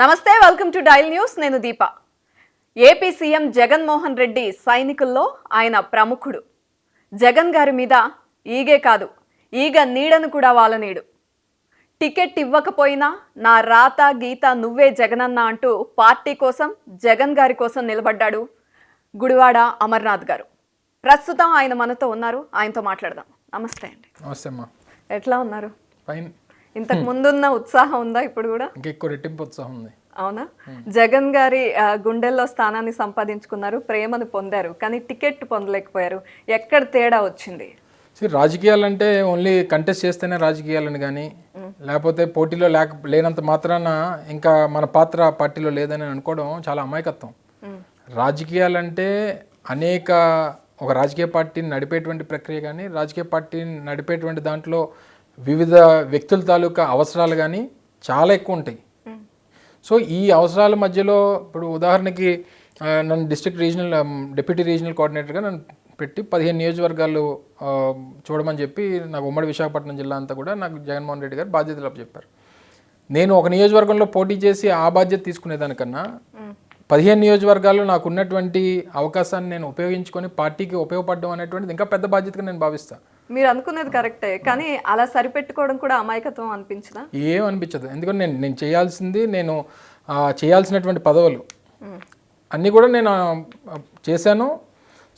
నమస్తే, welcome to dial news. నేను దీప. AP CM Jaganmohan Reddy సైనికుల్లో ఆయన ప్రముఖుడు. జగన్ గారి మీద ఈగే కాదు, ఈగ నీడను కూడా వాలనీడు. టికెట్ ఇవ్వకపోయినా నా రాత గీత నువ్వే జగనన్న అంటూ పార్టీ కోసం, జగన్ గారి కోసం నిలబడ్డాడు గుడివాడ అమర్నాథ్ గారు. ప్రస్తుతం ఆయన మనతో ఉన్నారు, ఆయనతో మాట్లాడదాం. నమస్తే అండి. నమస్తే అమ్మా. ఎట్లా ఉన్నారు? ఫైన్. ఇంతకు ముందున్న ఉత్సాహం ఉందా ఇప్పుడు కూడా? ఇంకెక్కువ రెట్టింపు ఉత్సాహం ఉంది. అవునా? జగన్ గారి గుండెల్లో స్థానాన్ని సంపాదించుకున్నారు, ప్రేమను పొందారు, కానీ టికెట్ పొందలేకపోయారు. ఎక్కడ తేడా వచ్చింది? రాజకీయాలంటే ఓన్లీ కంటెస్ట్ చేస్తేనే రాజకీయాలని కానీ, లేకపోతే పోటీలో లేనంత మాత్రాన ఇంకా మన పాత్ర పార్టీలో లేదని అనుకోవడం చాలా అమాయకత్వం. రాజకీయాలంటే ఒక రాజకీయ పార్టీని నడిపేటువంటి ప్రక్రియ కానీ, రాజకీయ పార్టీని నడిపేటువంటి దాంట్లో వివిధ వ్యక్తుల తాలూకా అవసరాలు కానీ చాలా ఎక్కువ ఉంటాయి. సో ఈ అవసరాల మధ్యలో ఇప్పుడు ఉదాహరణకి నన్ను డిప్యూటీ రీజనల్ కోఆర్డినేటర్గా నన్ను పెట్టి 15 నియోజకవర్గాలు చూడమని చెప్పి నాకు ఉమ్మడి విశాఖపట్నం జిల్లా అంతా కూడా నాకు జగన్మోహన్ రెడ్డి గారు బాధ్యతలు అప్పచెప్పారు. నేను ఒక నియోజకవర్గంలో పోటీ చేసి ఆ బాధ్యత తీసుకునేదానికన్నా 15 నియోజకవర్గాల్లో నాకు ఉన్నటువంటి అవకాశాన్ని నేను ఉపయోగించుకొని పార్టీకి ఉపయోగపడడం అనేటువంటిది ఇంకా పెద్ద బాధ్యతగా నేను భావిస్తాను. మీరు అనుకునేది కరెక్టే, కానీ అలా సరిపెట్టుకోవడం కూడా అమాయకత్వం అనిపించదా? ఏం అనిపించదు. ఎందుకంటే నేను చేయాల్సింది, నేను చేయాల్సినటువంటి పదవులు అన్నీ కూడా నేను చేశాను.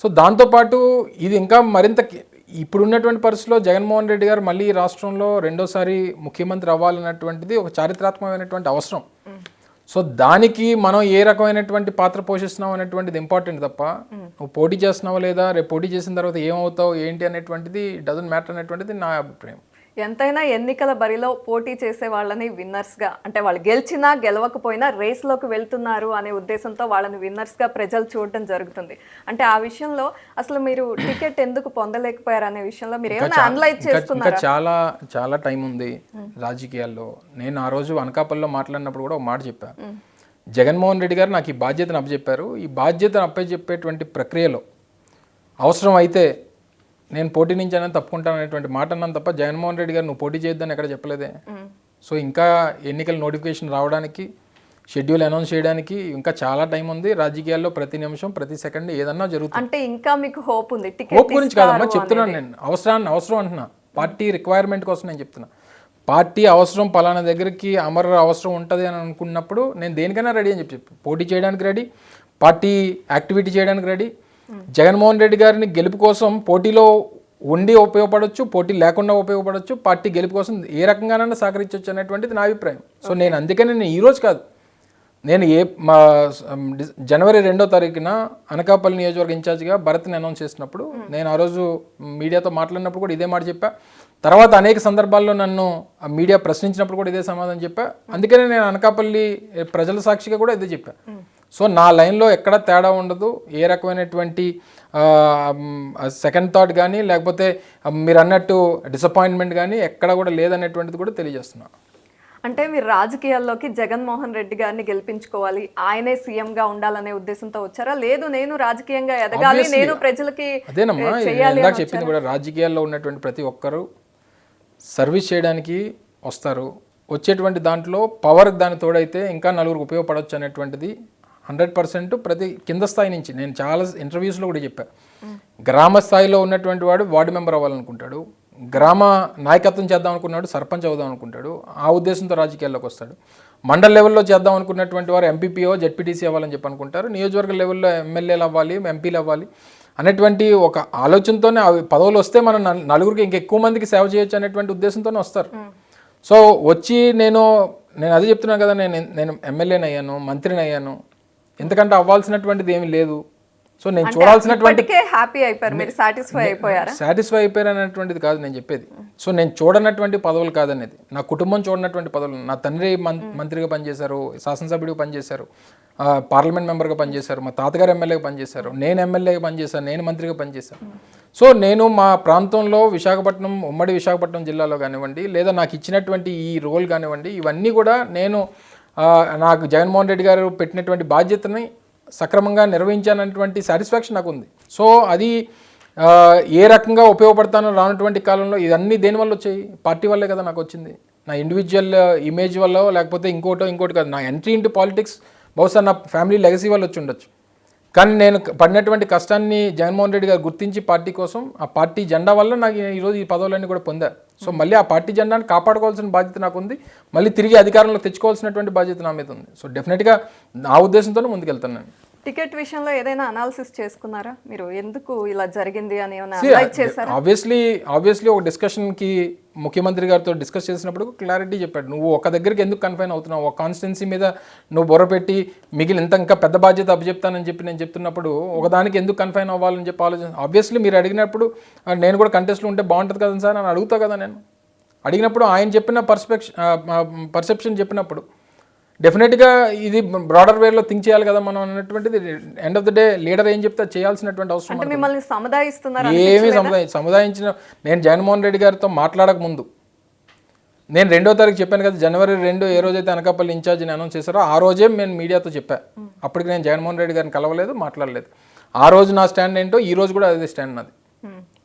సో దాంతోపాటు ఇది ఇంకా మరింత ఇప్పుడున్నటువంటి పరిస్థితిలో జగన్మోహన్ రెడ్డి గారు మళ్ళీ రాష్ట్రంలో రెండోసారి ముఖ్యమంత్రి అవ్వాలన్నటువంటిది ఒక చారిత్రాత్మకమైనటువంటి అవసరం. సో దానికి మనం ఏ రకమైనటువంటి పాత్ర పోషిస్తున్నాం అనేటువంటిది ఇంపార్టెంట్ తప్ప నువ్వు పోటీ చేస్తున్నావా లేదా, రేపు పోటీ చేసిన తర్వాత ఏమవుతావు ఏంటి అనేటువంటిది డజంట్ మ్యాటర్ అనేటువంటిది నా అభిప్రాయం. ఎంతైనా ఎన్నికల బరిలో పోటీ చేసే వాళ్ళని విన్నర్స్గా, అంటే వాళ్ళు గెలిచినా గెలవకపోయినా రేస్లోకి వెళ్తున్నారు అనే ఉద్దేశంతో వాళ్ళని విన్నర్స్గా ప్రజలు చూడడం జరుగుతుంది. అంటే ఆ విషయంలో అసలు మీరు టికెట్ ఎందుకు పొందలేకపోయారు అనే విషయంలో మీరు ఏమైనా అనలైజ్ చేసుకున్నారా? చాలా చాలా టైం ఉంది రాజకీయాల్లో. నేను ఆ రోజు అనకాపల్లిలో మాట్లాడినప్పుడు కూడా ఒక మాట చెప్పాను. జగన్మోహన్ రెడ్డి గారు నాకు ఈ బాధ్యతను అప్పచెప్పారు. ఈ బాధ్యతను అప్పచెప్పేటువంటి ప్రక్రియలో అవసరం అయితే నేను పోటీ నుంచి అనేది తప్పుకుంటాను అనేటువంటి మాట అన్నాను తప్ప జగన్మోహన్ రెడ్డి గారు నువ్వు పోటీ చేయొద్దని ఎక్కడ చెప్పలేదే. సో ఇంకా ఎన్నికల నోటిఫికేషన్ రావడానికి, షెడ్యూల్ అనౌన్స్ చేయడానికి ఇంకా చాలా టైం ఉంది. రాజకీయాల్లో ప్రతి నిమిషం ప్రతి సెకండ్ ఏదన్నా జరుగుతుంది. అంటే ఇంకా మీకు హోప్ ఉంది? హోప్ గురించి కాదమ్మా చెప్తున్నాను, నేను అవసరం అంటున్నా. పార్టీ రిక్వైర్మెంట్ కోసం నేను చెప్తున్నా. పార్టీ అవసరం పలానా దగ్గరికి అవసరం ఉంటుంది అని అనుకున్నప్పుడు నేను దేనికైనా రెడీ అని చెప్పి పోటీ చేయడానికి రెడీ, పార్టీ యాక్టివిటీ చేయడానికి రెడీ. జగన్మోహన్ రెడ్డి గారిని గెలుపు కోసం పోటీలో ఉండి ఉపయోగపడవచ్చు, పోటీ లేకుండా ఉపయోగపడవచ్చు, పార్టీ గెలుపు కోసం ఏ రకంగానైనా సహకరించవచ్చు అనేటువంటిది నా అభిప్రాయం. సో నేను అందుకని నేను ఈరోజు కాదు, నేను జనవరి 2వ తారీఖున అనకాపల్లి నియోజకవర్గ ఇన్ఛార్జిగా భరత్ని అనౌన్స్ చేసినప్పుడు నేను ఆ రోజు మీడియాతో మాట్లాడినప్పుడు కూడా ఇదే మాట చెప్పా. తర్వాత అనేక సందర్భాల్లో నన్ను మీడియా ప్రశ్నించినప్పుడు కూడా ఇదే సమాధానం చెప్పా. అందుకనే నేను అనకాపల్లి ప్రజల సాక్షిగా కూడా ఇదే చెప్పా. సో నా లైన్లో ఎక్కడ తేడా ఉండదు. ఏ రకమైనటువంటి సెకండ్ థాట్ కానీ లేకపోతే మీరు అన్నట్టు డిసప్పాయింట్మెంట్ కానీ ఎక్కడ కూడా లేదనేటువంటిది కూడా తెలియజేస్తున్నా. అంటే మీరు రాజకీయాల్లోకి జగన్మోహన్ రెడ్డి గారిని గెలిపించుకోవాలి, ఆయనే సీఎంగా ఉండాలనే ఉద్దేశంతో వచ్చారా? లేదు నేను రాజకీయంగా ఎదగాలి, నేను ప్రజలకి అదేనమ్మా ఇందాక చెప్పింది కూడా. రాజకీయాల్లో ఉన్నటువంటి ప్రతి ఒక్కరూ సర్వీస్ చేయడానికి వస్తారు. వచ్చేటువంటి దాంట్లో పవర్ దాని తోడైతే ఇంకా నలుగురికి ఉపయోగపడవచ్చు అనేటువంటిది 100% ప్రతి కింద స్థాయి నుంచి నేను చాలా ఇంటర్వ్యూస్లో కూడా చెప్పాను. గ్రామ స్థాయిలో ఉన్నటువంటి వాడు వార్డు మెంబర్ అవ్వాలనుకుంటాడు, గ్రామ నాయకత్వం చేద్దాం అనుకున్నాడు సర్పంచ్ అవుదాం అనుకుంటాడు, ఆ ఉద్దేశంతో రాజకీయాల్లోకి వస్తాడు. మండల లెవెల్లో చేద్దాం అనుకున్నటువంటి వారు ఎంపీపీఓ జెడ్పీటీసీ అవ్వాలని చెప్పి అనుకుంటారు, నియోజకవర్గ లెవెల్లో ఎమ్మెల్యేలు అవ్వాలి, ఎంపీలు అవ్వాలి అనేటువంటి ఒక ఆలోచనతోనే అవి పదవులు వస్తే మనం నలుగురికి ఇంకెక్కువ మందికి సేవ చేయొచ్చు అనేటువంటి ఉద్దేశంతోనే వస్తారు. సో వచ్చి నేను అదే చెప్తున్నాను కదా, నేను ఎమ్మెల్యేని అయ్యాను, మంత్రిని అయ్యాను, ఎందుకంటే అవ్వాల్సినటువంటిది ఏమీ లేదు. సో నేను చూడాల్సినటువంటి సాటిస్ఫై అయిపోయారు అనేటువంటిది కాదు నేను చెప్పేది. సో నేను చూడనటువంటి పదవులు కాదనేది, నా కుటుంబం చూడనటువంటి పదవులు. నా తండ్రి మంత్రిగా పనిచేశారు, శాసనసభ్యుడిగా పనిచేశారు, పార్లమెంట్ మెంబర్గా పనిచేశారు, మా తాతగారు ఎమ్మెల్యేగా పనిచేశారు, నేను ఎమ్మెల్యేగా పనిచేశాను, నేను మంత్రిగా పనిచేశాను. సో నేను మా ప్రాంతంలో విశాఖపట్నం, ఉమ్మడి విశాఖపట్నం జిల్లాలో కానివ్వండి, లేదా నాకు ఇచ్చినటువంటి ఈ రోల్ కానివ్వండి, ఇవన్నీ కూడా నేను నాకు జగన్మోహన్ రెడ్డి గారు పెట్టినటువంటి బాధ్యతని సక్రమంగా నిర్వహించానటువంటి సాటిస్ఫాక్షన్ నాకు ఉంది. సో అది ఏ రకంగా ఉపయోగపడతానో రానటువంటి కాలంలో ఇవన్నీ దేనివల్ల వచ్చాయి? పార్టీ వల్లే కదా నాకు వచ్చింది. నా ఇండివిజువల్ ఇమేజ్ వల్ల లేకపోతే ఇంకోటి కాదు. నా ఎంట్రీ ఇంటూ పాలిటిక్స్ బహుశా నా ఫ్యామిలీ లెగసీ వల్ల వచ్చి ఉండొచ్చు. కానీ నేను పడినటువంటి కష్టాన్ని జగన్మోహన్ రెడ్డి గారు గుర్తించి పార్టీ కోసం ఆ పార్టీ జెండా వల్ల నాకు ఈరోజు ఈ పదవులన్నీ కూడా పొందా. సో మళ్ళీ ఆ పార్టీ జెండాను కాపాడుకోవాల్సిన బాధ్యత నాకు ఉంది. మళ్ళీ తిరిగి అధికారంలో తెచ్చుకోవాల్సినటువంటి బాధ్యత నా మీద ఉంది. సో డెఫినెట్గా నా ఉద్దేశంతోనే ముందుకెళ్తాను నేను. టికెట్ విషయంలో ఏదైనా అనాలిసిస్ చేసుకున్నారా మీరు? ఎందుకు ఇలా జరిగింది అని ఏమైనా అనలైజ్ చేశారా? ఆబ్వియస్లీ ఒక డిస్కషన్కి ముఖ్యమంత్రి గారితో డిస్కస్ చేసినప్పుడు క్లారిటీ చెప్పాడు. నువ్వు ఒక దగ్గరికి ఎందుకు కన్ఫైన్ అవుతున్నావు, ఒక కాన్స్టిట్యున్సీ మీద నువ్వు బొర్ర పెట్టి మిగిలిన ఇంకా పెద్ద బాధ్యత అప్పచెప్తానని చెప్పి నేను చెప్తున్నప్పుడు ఒకదానికి ఎందుకు కన్ఫైన్ అవ్వాలని చెప్పి ఆలోచన. ఆబ్వియస్లీ మీరు అడిగినప్పుడు నేను కూడా కంటెస్ట్లో ఉంటే బాగుంటుంది కదా సార్ అని అడుగుతా కదా. నేను అడిగినప్పుడు ఆయన చెప్పిన పర్సెప్షన్ చెప్పినప్పుడు డెఫినెట్గా ఇది బ్రాడర్ వేలో థింక్ చేయాలి కదా మనం అన్నటువంటిది. End of the day leader ఏం చెప్తే చేయాల్సినటువంటి అవసరం. మిమ్మల్ని సముదాయిస్తున్నారు? ఏమీ సముదాయించిన నేను జగన్మోహన్ రెడ్డి గారితో మాట్లాడక ముందు నేను 2వ తారీఖు చెప్పాను కదా, జనవరి 2 ఏ రోజైతే అనకాపల్లి ఇన్ఛార్జిని అనౌన్స్ చేశారో ఆ రోజే నేను మీడియాతో చెప్పాను. అప్పటికి నేను జగన్మోహన్ రెడ్డి గారిని కలవలేదు, మాట్లాడలేదు. ఆ రోజు నా స్టాండ్ ఏంటో ఈ రోజు కూడా అదే స్టాండ్ నాది.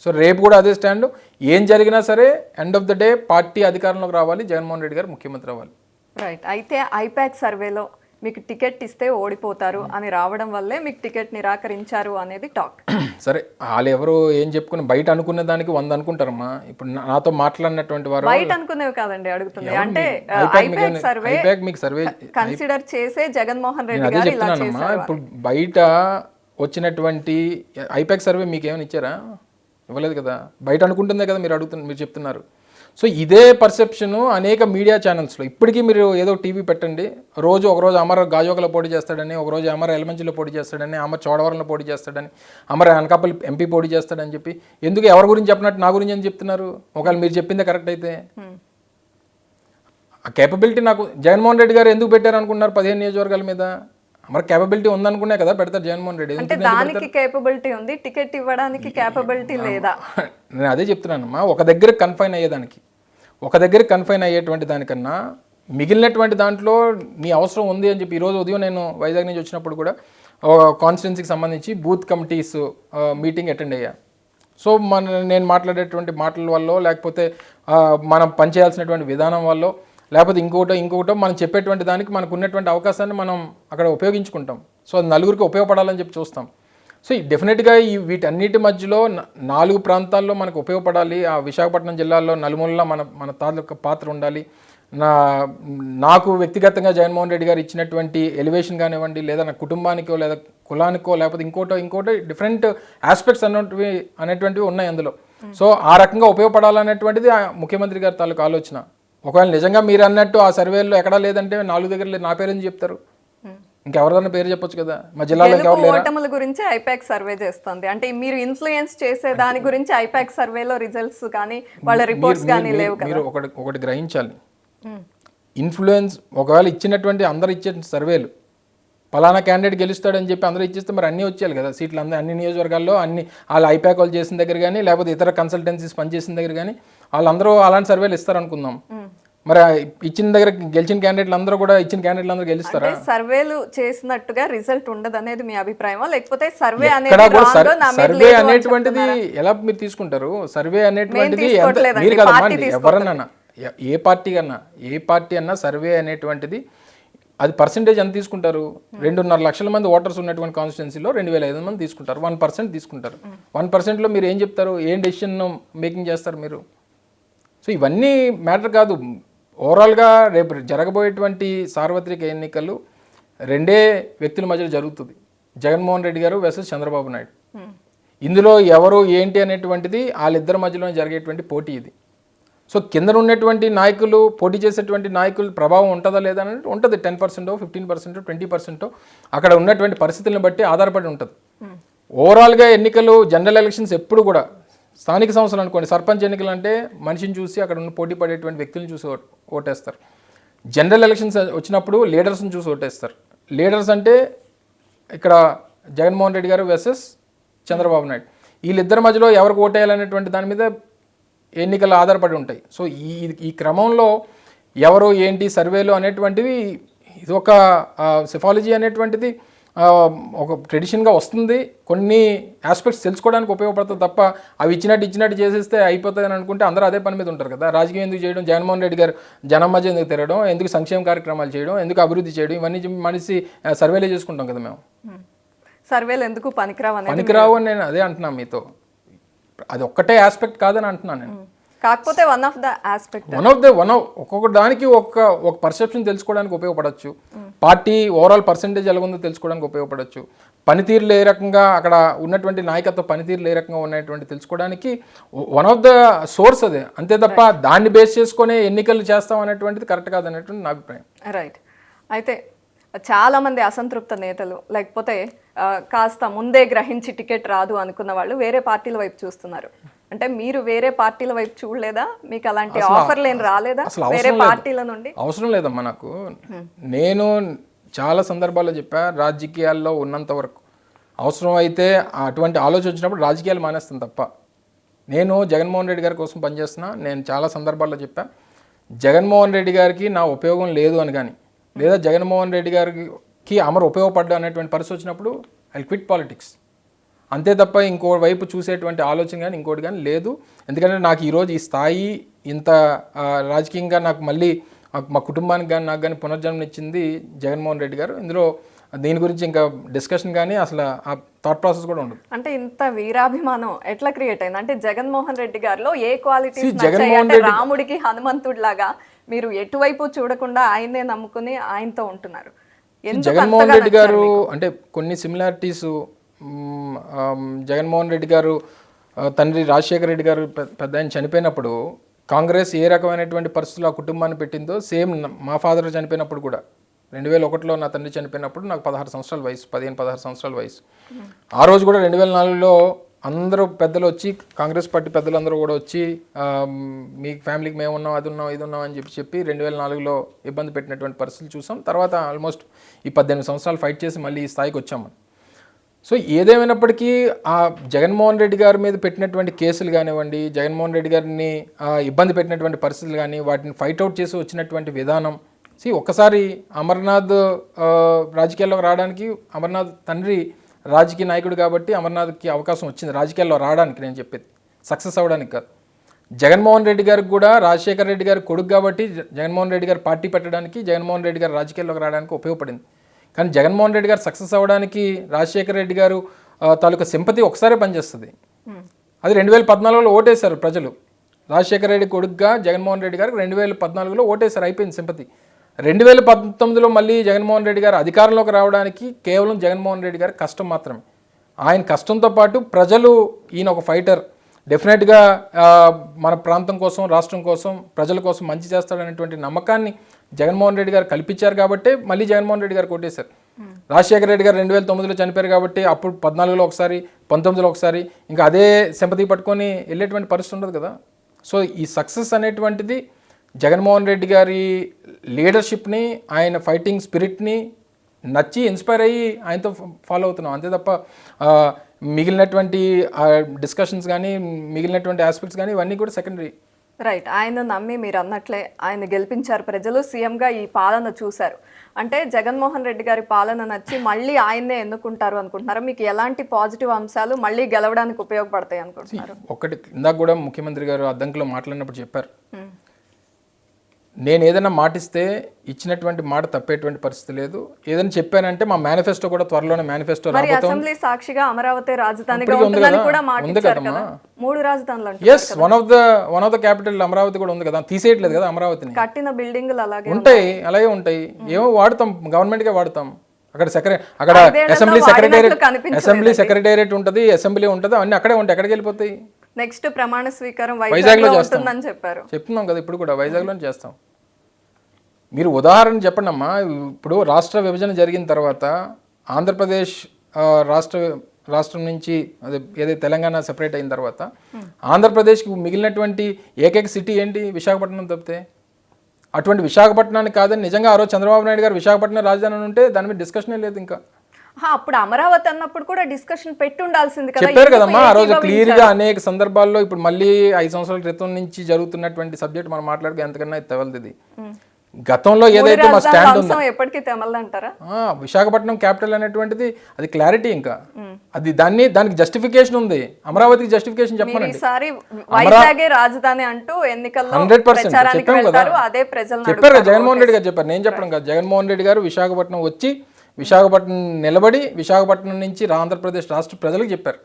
సో రేపు కూడా అదే స్టాండ్. ఏం జరిగినా సరే end of the day party అధికారంలోకి రావాలి, జగన్మోహన్ రెడ్డి గారు ముఖ్యమంత్రి అవ్వాలి. రైట్. అయితే ఐపాక్ సర్వేలో మీకు టికెట్ ఇస్తే ఓడిపోతారు అని రావడం వల్లే మీకు టికెట్ నిరాకరించారు అనేది టాక్. సరే వాళ్ళు ఎవరు ఏం చెప్పుకుని బయట అనుకునే దానికి 100 అనుకుంటారమ్మా. ఇప్పుడు నాతో మాట్లాడినటువంటి వారు బయట అనుకునేవి కాదండి అడుగుతుంది. అంటే ఐపాక్ సర్వే మీకు సర్వే కన్సిడర్ చేసే జగన్మోహన్ రెడ్డి అదే గారు ఇలా చెప్తున్నానమ్మా. చేశారు. ఇప్పుడు బయట వచ్చినటువంటి ఐపాక్ సర్వే మీకు ఏమైనా ఇచ్చారా? ఇవ్వలేదు కదా. బయట అనుకుంటుందే కదా మీరు చెప్తున్నారు. సో ఇదే పర్సెప్షను అనేక మీడియా ఛానల్స్లో ఇప్పటికీ మీరు ఏదో టీవీ పెట్టండి, ఒకరోజు అమర్ గాజోకలో పోటీ చేస్తాడని, ఒకరోజు అమర్ ఎలమంచిలో పోటీ చేస్తాడని, అమర్ చోడవరంలో పోటీ చేస్తాడని, అమర్ అనకాపల్లి ఎంపీ పోటీ చేస్తాడని చెప్పి ఎందుకు ఎవరి గురించి చెప్పినట్టు నా గురించి అని చెప్తున్నారు? ఒకవేళ మీరు చెప్పిందే కరెక్ట్ అయితే ఆ కేపబిలిటీ నాకు జగన్మోహన్ రెడ్డి గారు ఎందుకు పెట్టారు అనుకున్నారు? 15 నియోజకవర్గాల మీద మరి కేపబిలిటీ ఉందనుకునే కదా పెడతారు జగన్మోహన్ రెడ్డి. అంటే దానికి కేపబిలిటీ ఉంది, టికెట్ ఇవ్వడానికి కేపబిలిటీ లేదా? నేను అదే చెప్తున్నానమ్మా. ఒక దగ్గర కన్ఫైన్ అయ్యేదానికి, ఒక దగ్గర కన్ఫైన్ అయ్యేటువంటి దానికన్నా మిగిలినటువంటి దాంట్లో నీ అవసరం ఉంది అని చెప్పి ఈరోజు ఉదయం నేను వైజాగ్ నుంచి వచ్చినప్పుడు కూడా కాన్స్టిట్యున్సీకి సంబంధించి బూత్ కమిటీస్ మీటింగ్ అటెండ్ అయ్యా. సో నేను మాట్లాడేటువంటి మాటల వల్ల లేకపోతే మనం పనిచేయాల్సినటువంటి విధానం వల్ల లేకపోతే ఇంకొకటో మనం చెప్పేటువంటి దానికి మనకు ఉన్నటువంటి అవకాశాన్ని మనం అక్కడ ఉపయోగించుకుంటాం. సో అది నలుగురికి ఉపయోగపడాలని చెప్పి చూస్తాం. సో డెఫినెట్గా వీటన్నిటి మధ్యలో 4 ప్రాంతాల్లో మనకు ఉపయోగపడాలి. ఆ విశాఖపట్నం జిల్లాలో నలుమూలలా మన తాలూకా పాత్ర ఉండాలి. నాకు వ్యక్తిగతంగా జగన్మోహన్ రెడ్డి గారు ఇచ్చినటువంటి ఎలివేషన్ కానివ్వండి, లేదా నా కుటుంబానికో లేదా కులానికో లేకపోతే ఇంకోటో డిఫరెంట్ ఆస్పెక్ట్స్ అనేటువంటివి ఉన్నాయి అందులో. సో ఆ రకంగా ఉపయోగపడాలనేటువంటిది ముఖ్యమంత్రి గారి తాలూకా ఆలోచన. ఒకవేళ నిజంగా మీరు అన్నట్టు ఆ సర్వేలో ఎక్కడా లేదంటే 4 దగ్గర లేదు, నా పేరు చెప్తారు, ఇంకెవరిదైనా పేరు చెప్పొచ్చు కదా. మా జిల్లాలో ఓటముల గురించి ఐపాక్ సర్వే చేస్తుంది. అంటే మీరు ఇన్ఫ్లుయెన్స్ చేసే దాని గురించి ఐపాక్ సర్వేలో రిజల్ట్స్ కానీ వాళ్ళ రిపోర్ట్స్ కానీ లేవు కదా. మీరు ఒకటి గ్రహించాలి. ఇన్ఫ్లుయెన్స్ ఒకవేళ ఇచ్చినటువంటి అందరు ఇచ్చే సర్వేలు పలానా క్యాండిడేట్ గెలుస్తాడని చెప్పి అందరూ ఇచ్చేస్తే మరి అన్నీ వచ్చేయాలి కదా సీట్లు. అన్ని నియోజకవర్గాల్లో వాళ్ళు ఐపాక్ వాళ్ళు చేసిన దగ్గర కానీ లేకపోతే ఇతర కన్సల్టెన్సీస్ పనిచేసిన దగ్గర కానీ వాళ్ళందరూ అలాంటి సర్వేలు ఇస్తారనుకుందాం. మరి ఇచ్చిన దగ్గర గెలిచిన క్యాండిడేట్లు అందరూ కూడా గెలుస్తారా? సర్వేలు చేసినట్టుగా రిజల్ట్ ఉండదు అనేది మీ అభిప్రాయమా? లేకపోతే సర్వే అనేటువంటిది ఎలా మీరు తీసుకుంటారు? సర్వే అనేటువంటిది మీరు కదమ్మా, ఎవరన్నా ఏ పార్టీ అన్నా సర్వే అనేటువంటిది అది పర్సెంటేజ్ ఎంత తీసుకుంటారు? 2.5 లక్షల మంది ఓటర్స్ ఉన్నటువంటి కాన్స్టిట్యున్సీలో 2,500 మంది తీసుకుంటారు, 1% తీసుకుంటారు. 1%లో మీరు ఏం చెప్తారు? ఏం డెసిషన్ మేకింగ్ చేస్తారు మీరు? సో ఇవన్నీ మ్యాటర్ కాదు. ఓవరాల్గా రేపు జరగబోయేటువంటి సార్వత్రిక ఎన్నికలు 2 వ్యక్తుల మధ్యలో జరుగుతుంది, జగన్మోహన్ రెడ్డి గారు వర్సెస్ చంద్రబాబు నాయుడు. ఇందులో ఎవరు ఏంటి అనేటువంటిది వాళ్ళిద్దరి మధ్యలో జరిగేటువంటి పోటీ ఇది. సో కింద ఉన్నటువంటి నాయకులు, పోటీ చేసేటువంటి నాయకులు ప్రభావం ఉంటుందా లేదా అనేది ఉంటుంది. 10%, 15%, 20% అక్కడ ఉన్నటువంటి పరిస్థితులను బట్టి ఆధారపడి ఉంటుంది. ఓవరాల్గా ఎన్నికలు, జనరల్ ఎలక్షన్స్ ఎప్పుడు కూడా స్థానిక సంస్థలు అనుకోండి, సర్పంచ్ ఎన్నికలు అంటే మనిషిని చూసి అక్కడ ఉన్న పోటీ పడేటువంటి వ్యక్తులను చూసి ఓటేస్తారు. జనరల్ ఎలక్షన్స్ వచ్చినప్పుడు లీడర్స్ని చూసి ఓటేస్తారు. లీడర్స్ అంటే ఇక్కడ జగన్మోహన్ రెడ్డి గారు వర్సెస్ చంద్రబాబు నాయుడు. వీళ్ళిద్దరి మధ్యలో ఎవరికి ఓటేయాలనేటువంటి దాని మీద ఎన్నికలు ఆధారపడి ఉంటాయి. సో ఈ క్రమంలో ఎవరు ఏంటి సర్వేలు అనేటువంటివి ఇది ఒక సిఫాలజీ అనేటువంటిది ఒక ట్రెడిషన్గా వస్తుంది, కొన్ని ఆస్పెక్ట్స్ తెలుసుకోవడానికి ఉపయోగపడుతుంది తప్ప అవి ఇచ్చినట్టు చేసేస్తే అయిపోతుంది అని అనుకుంటే అందరూ అదే పని మీద ఉంటారు కదా. రాజకీయం ఎందుకు చేయడం, జగన్మోహన్ రెడ్డి గారు జనం మధ్య ఎందుకు తిరగడం, ఎందుకు సంక్షేమ కార్యక్రమాలు చేయడం, ఎందుకు అభివృద్ధి చేయడం, ఇవన్నీ మనిషి సర్వేలే చేసుకుంటాం కదా మేము. సర్వేలు ఎందుకు పనికిరావు అని నేను అదే అంటున్నాను మీతో. అది ఒక్కటే ఆస్పెక్ట్ కాదని అంటున్నాను నేను. కాకపోతే వన్ ఆఫ్ ఒక్కొక్క దానికి ఒక పర్సెప్షన్ తెలుసుకోవడానికి ఉపయోగపడవచ్చు. పార్టీ ఓవరాల్ పర్సెంటేజ్ ఎలా ఉందో తెలుసుకోవడానికి ఉపయోగపడవచ్చు. పనితీరులు ఏ రకంగా అక్కడ ఉన్నటువంటి నాయకత్వ పనితీరులు ఏ రకంగా ఉన్నటువంటి తెలుసుకోవడానికి వన్ ఆఫ్ ద సోర్స్ అదే. అంతే తప్ప దాన్ని బేస్ చేసుకునే ఎన్నికలు చేస్తాం అనేటువంటిది కరెక్ట్ కాదనేటువంటి నా అభిప్రాయం. రైట్. అయితే చాలా మంది అసంతృప్త నేతలు లేకపోతే కాస్త ముందే గ్రహించి టికెట్ రాదు అనుకున్న వాళ్ళు వేరే పార్టీల వైపు చూస్తున్నారు. అంటే మీరు వేరే పార్టీల వైపు చూడలేదా? మీకు అలాంటి ఆఫర్లు ఏం రాలేదా వేరే పార్టీల నుండి? అవసరం లేదమ్మా నాకు. నేను చాలా సందర్భాల్లో చెప్పా, రాజకీయాల్లో ఉన్నంత వరకు అవసరం అయితే అటువంటి ఆలోచన వచ్చినప్పుడు రాజకీయాలు మానేస్తాను తప్ప. నేను జగన్మోహన్ రెడ్డి గారి కోసం పనిచేస్తున్నా. నేను చాలా సందర్భాల్లో చెప్పా, జగన్మోహన్ రెడ్డి గారికి నా ఉపయోగం లేదు అని కానీ, లేదా జగన్మోహన్ రెడ్డి గారికి అమరు ఉపయోగపడ్డా అనేటువంటి పరిస్థితి వచ్చినప్పుడు ఐ క్విట్ పాలిటిక్స్. అంతే తప్ప ఇంకో వైపు చూసేటువంటి ఆలోచన కానీ ఇంకోటి కానీ లేదు. ఎందుకంటే నాకు ఈరోజు ఈ స్థాయి ఇంత రాజకీయంగా నాకు మళ్ళీ మా కుటుంబానికి కానీ నాకు కానీ పునర్జన్మనిచ్చింది జగన్మోహన్ రెడ్డి గారు. ఇందులో దీని గురించి ఇంకా డిస్కషన్ కానీ అసలు ఆ థాట్ ప్రాసెస్ కూడా ఉండదు. అంటే ఇంత వీరాభిమానం ఎట్లా క్రియేట్ అయింది? అంటే జగన్మోహన్ రెడ్డి గారిలో ఏ క్వాలిటీస్ రాముడికి హనుమంతుడి లాగా మీరు ఎటువైపు చూడకుండా ఆయనే నమ్ముకుని ఆయనతో ఉంటున్నారు? జగన్మోహన్ రెడ్డి గారు అంటే కొన్ని సిమిలారిటీస్, జగన్మోహన్ రెడ్డి గారు తండ్రి రాజశేఖర రెడ్డి గారు పెద్ద ఆయన చనిపోయినప్పుడు కాంగ్రెస్ ఏ రకమైనటువంటి పరిస్థితులు ఆ కుటుంబాన్ని పెట్టిందో సేమ్ మా ఫాదర్ చనిపోయినప్పుడు కూడా 2001లో నా తండ్రి చనిపోయినప్పుడు నాకు 16 సంవత్సరాల వయసు. ఆ రోజు కూడా 2004లో అందరూ పెద్దలు వచ్చి, కాంగ్రెస్ పార్టీ పెద్దలందరూ కూడా వచ్చి మీ ఫ్యామిలీకి మేము ఉన్నాం, అది ఉన్నాం, ఇది ఉన్నాం అని చెప్పి 2004లో ఇబ్బంది పెట్టినటువంటి పరిస్థితులు చూసాం. తర్వాత ఆల్మోస్ట్ ఈ 18 సంవత్సరాలు ఫైట్ చేసి మళ్ళీ ఈ స్థాయికి వచ్చాము. సో ఏదేమైనప్పటికీ ఆ జగన్మోహన్ రెడ్డి గారి మీద పెట్టినటువంటి కేసులు కానివ్వండి, జగన్మోహన్ రెడ్డి గారిని ఇబ్బంది పెట్టినటువంటి పరిస్థితులు కానీ, వాటిని ఫైట్అవుట్ చేసి వచ్చినటువంటి విధానం, ఒక్కసారి అమర్నాథ్ రాజకీయాల్లోకి రావడానికి, అమర్నాథ్ తండ్రి రాజకీయ నాయకుడు కాబట్టి అమర్నాథ్కి అవకాశం వచ్చింది రాజకీయాల్లో రావడానికి. నేను చెప్పేది సక్సెస్ అవ్వడానికి కాదు. జగన్మోహన్ రెడ్డి గారికి కూడా రాజశేఖర రెడ్డి గారి కొడుకు కాబట్టి జగన్మోహన్ రెడ్డి గారు పార్టీ పెట్టడానికి, జగన్మోహన్ రెడ్డి గారు రాజకీయాల్లోకి రావడానికి ఉపయోగపడింది. కానీ జగన్మోహన్ రెడ్డి గారు సక్సెస్ అవ్వడానికి రాజశేఖర రెడ్డి గారు తాలూకా సింపతి ఒకసారి పనిచేస్తుంది. అది 2014లో ఓటేశారు ప్రజలు. రాజశేఖర రెడ్డి కొడుకుగా జగన్మోహన్ రెడ్డి గారికి 2014లో ఓటేశారు, అయిపోయింది సింపతి. 2019లో మళ్ళీ జగన్మోహన్ రెడ్డి గారు అధికారంలోకి రావడానికి కేవలం జగన్మోహన్ రెడ్డి గారి కష్టం మాత్రమే. ఆయన కష్టంతో పాటు ప్రజలు ఈయన ఒక ఫైటర్, డెఫినెట్గా మన ప్రాంతం కోసం, రాష్ట్రం కోసం, ప్రజల కోసం మంచి చేస్తాడనేటువంటి నమ్మకాన్ని జగన్మోహన్ రెడ్డి గారు కల్పించారు కాబట్టి మళ్ళీ జగన్మోహన్ రెడ్డి గారు కొట్టేశారు. రాజశేఖర రెడ్డి గారు 2009లో చనిపోయారు కాబట్టి అప్పుడు 14లో ఒకసారి, 19లో ఒకసారి, ఇంకా అదే సింపతి పట్టుకొని వెళ్ళేటువంటి పరిస్థితి ఉండదు కదా. సో ఈ సక్సెస్ అనేటువంటిది జగన్మోహన్ రెడ్డి గారి లీడర్షిప్ని, ఆయన ఫైటింగ్ స్పిరిట్ని నచ్చి ఇన్స్పైర్ అయ్యి ఆయనతో ఫాలో అవుతున్నాం. అంతే తప్ప మిగిలినటువంటి డిస్కషన్స్ కానీ, మిగిలినటువంటి ఆస్పెక్ట్స్ కానీ ఇవన్నీ కూడా సెకండరీ. రైట్. ఆయన నమ్మి మీరు అన్నట్లే ఆయన గెలిపించారు ప్రజలు, సీఎంగా ఈ పాలన చూశారు. అంటే జగన్మోహన్ రెడ్డి గారి పాలన నచ్చి మళ్ళీ ఆయన్నే ఎన్నుకుంటారు అనుకుంటున్నారా? మీకు ఎలాంటి పాజిటివ్ అంశాలు మళ్ళీ గెలవడానికి ఉపయోగపడతాయి అనుకుంటున్నారు? ఒకటి, ఇందాక కూడా ముఖ్యమంత్రి గారు అద్దంకిలో మాట్లాడినప్పుడు చెప్పారు, నేను ఏదైనా మాటిస్తే ఇచ్చినటువంటి మాట తప్పేటువంటి పరిస్థితి లేదు. ఏదైనా చెప్పానంటే మా మేనిఫెస్టో కూడా త్వరలోనే మేనిఫెస్టో రాబోతుంది. అసెంబ్లీ సాక్షిగా అమరావతి రాజధానిగా ఉంటుందని కూడా మాటించారు కదా. 3 రాజధానులు అంటే yes, one of the capital Amaravati కూడా ఉంది కదా. తీసేయట్లేదు కదా అమరావతిని. కట్టిన బిల్డింగులు అలాగే ఉంటాయి. ఏమో వాడతాం, గవర్నమెంట్ కే వాడతాం. అక్కడ అసెంబ్లీ సెక్రటేరియట్ ఉంటుంది, అసెంబ్లీ ఉంటుంది, అన్ని అక్కడే ఉంటాయి. ఎక్కడికి వెళ్ళిపోతాయి? నెక్స్ట్ ప్రమాణ స్వీకారం వైజాగ్లో ఉంటుందని చెప్పారు. చెప్తున్నాం కదా, ఇప్పుడు కూడా వైజాగ్లో చేస్తాం. మీరు ఉదాహరణ చెప్పండి అమ్మా. ఇప్పుడు రాష్ట్ర విభజన జరిగిన తర్వాత ఆంధ్రప్రదేశ్ రాష్ట్రం నుంచి ఏదైతే తెలంగాణ సెపరేట్ అయిన తర్వాత ఆంధ్రప్రదేశ్కి మిగిలినటువంటి ఏకైక సిటీ ఏంటి? విశాఖపట్నం తప్పితే. అటువంటి విశాఖపట్నాన్ని కాదని నిజంగా ఆ రోజు చంద్రబాబు నాయుడు గారు విశాఖపట్నం రాజధాని ఉంటే దాని మీద డిస్కషనే లేదు. ఇంకా అప్పుడు అమరావతి అన్నప్పుడు కూడా డిస్కషన్ పెట్టి ఉండాల్సింది కదా. చెప్పారు కదమ్మా ఆ రోజు క్లియర్ గా అనేక సందర్భాల్లో. ఇప్పుడు మళ్ళీ 5 సంవత్సరాల క్రితం నుంచి జరుగుతున్నటువంటి సబ్జెక్ట్ మనం మాట్లాడుకో ఎంతకన్నా తెవలది. గతంలో ఏదైతే మా స్టాండ్ ఉందో ఎప్పటికీ తెమలంటారా? విశాఖపట్నం క్యాపిటల్ అనేటువంటిది అది క్లారిటీ, ఇంకా అది దానికి జస్టిఫికేషన్ ఉంది. అమరావతికి జస్టిఫికేషన్ చెప్పండి. ఈసారి వైజాగే రాజధాని అంటూ ఎన్నికల్లో 100% ప్రచారానికి చెప్పాం కదా, వెళ్తారు. అదే ప్రజలను చెప్పారు కదా, జగన్మోహన్ రెడ్డి గారు చెప్పారు, నేను చెప్పడం కాదు. జగన్మోహన్ రెడ్డి గారు విశాఖపట్నం వచ్చి విశాఖపట్నం నిలబడి విశాఖపట్నం నుంచి ఆంధ్రప్రదేశ్ రాష్ట్ర ప్రజలకు చెప్పారు,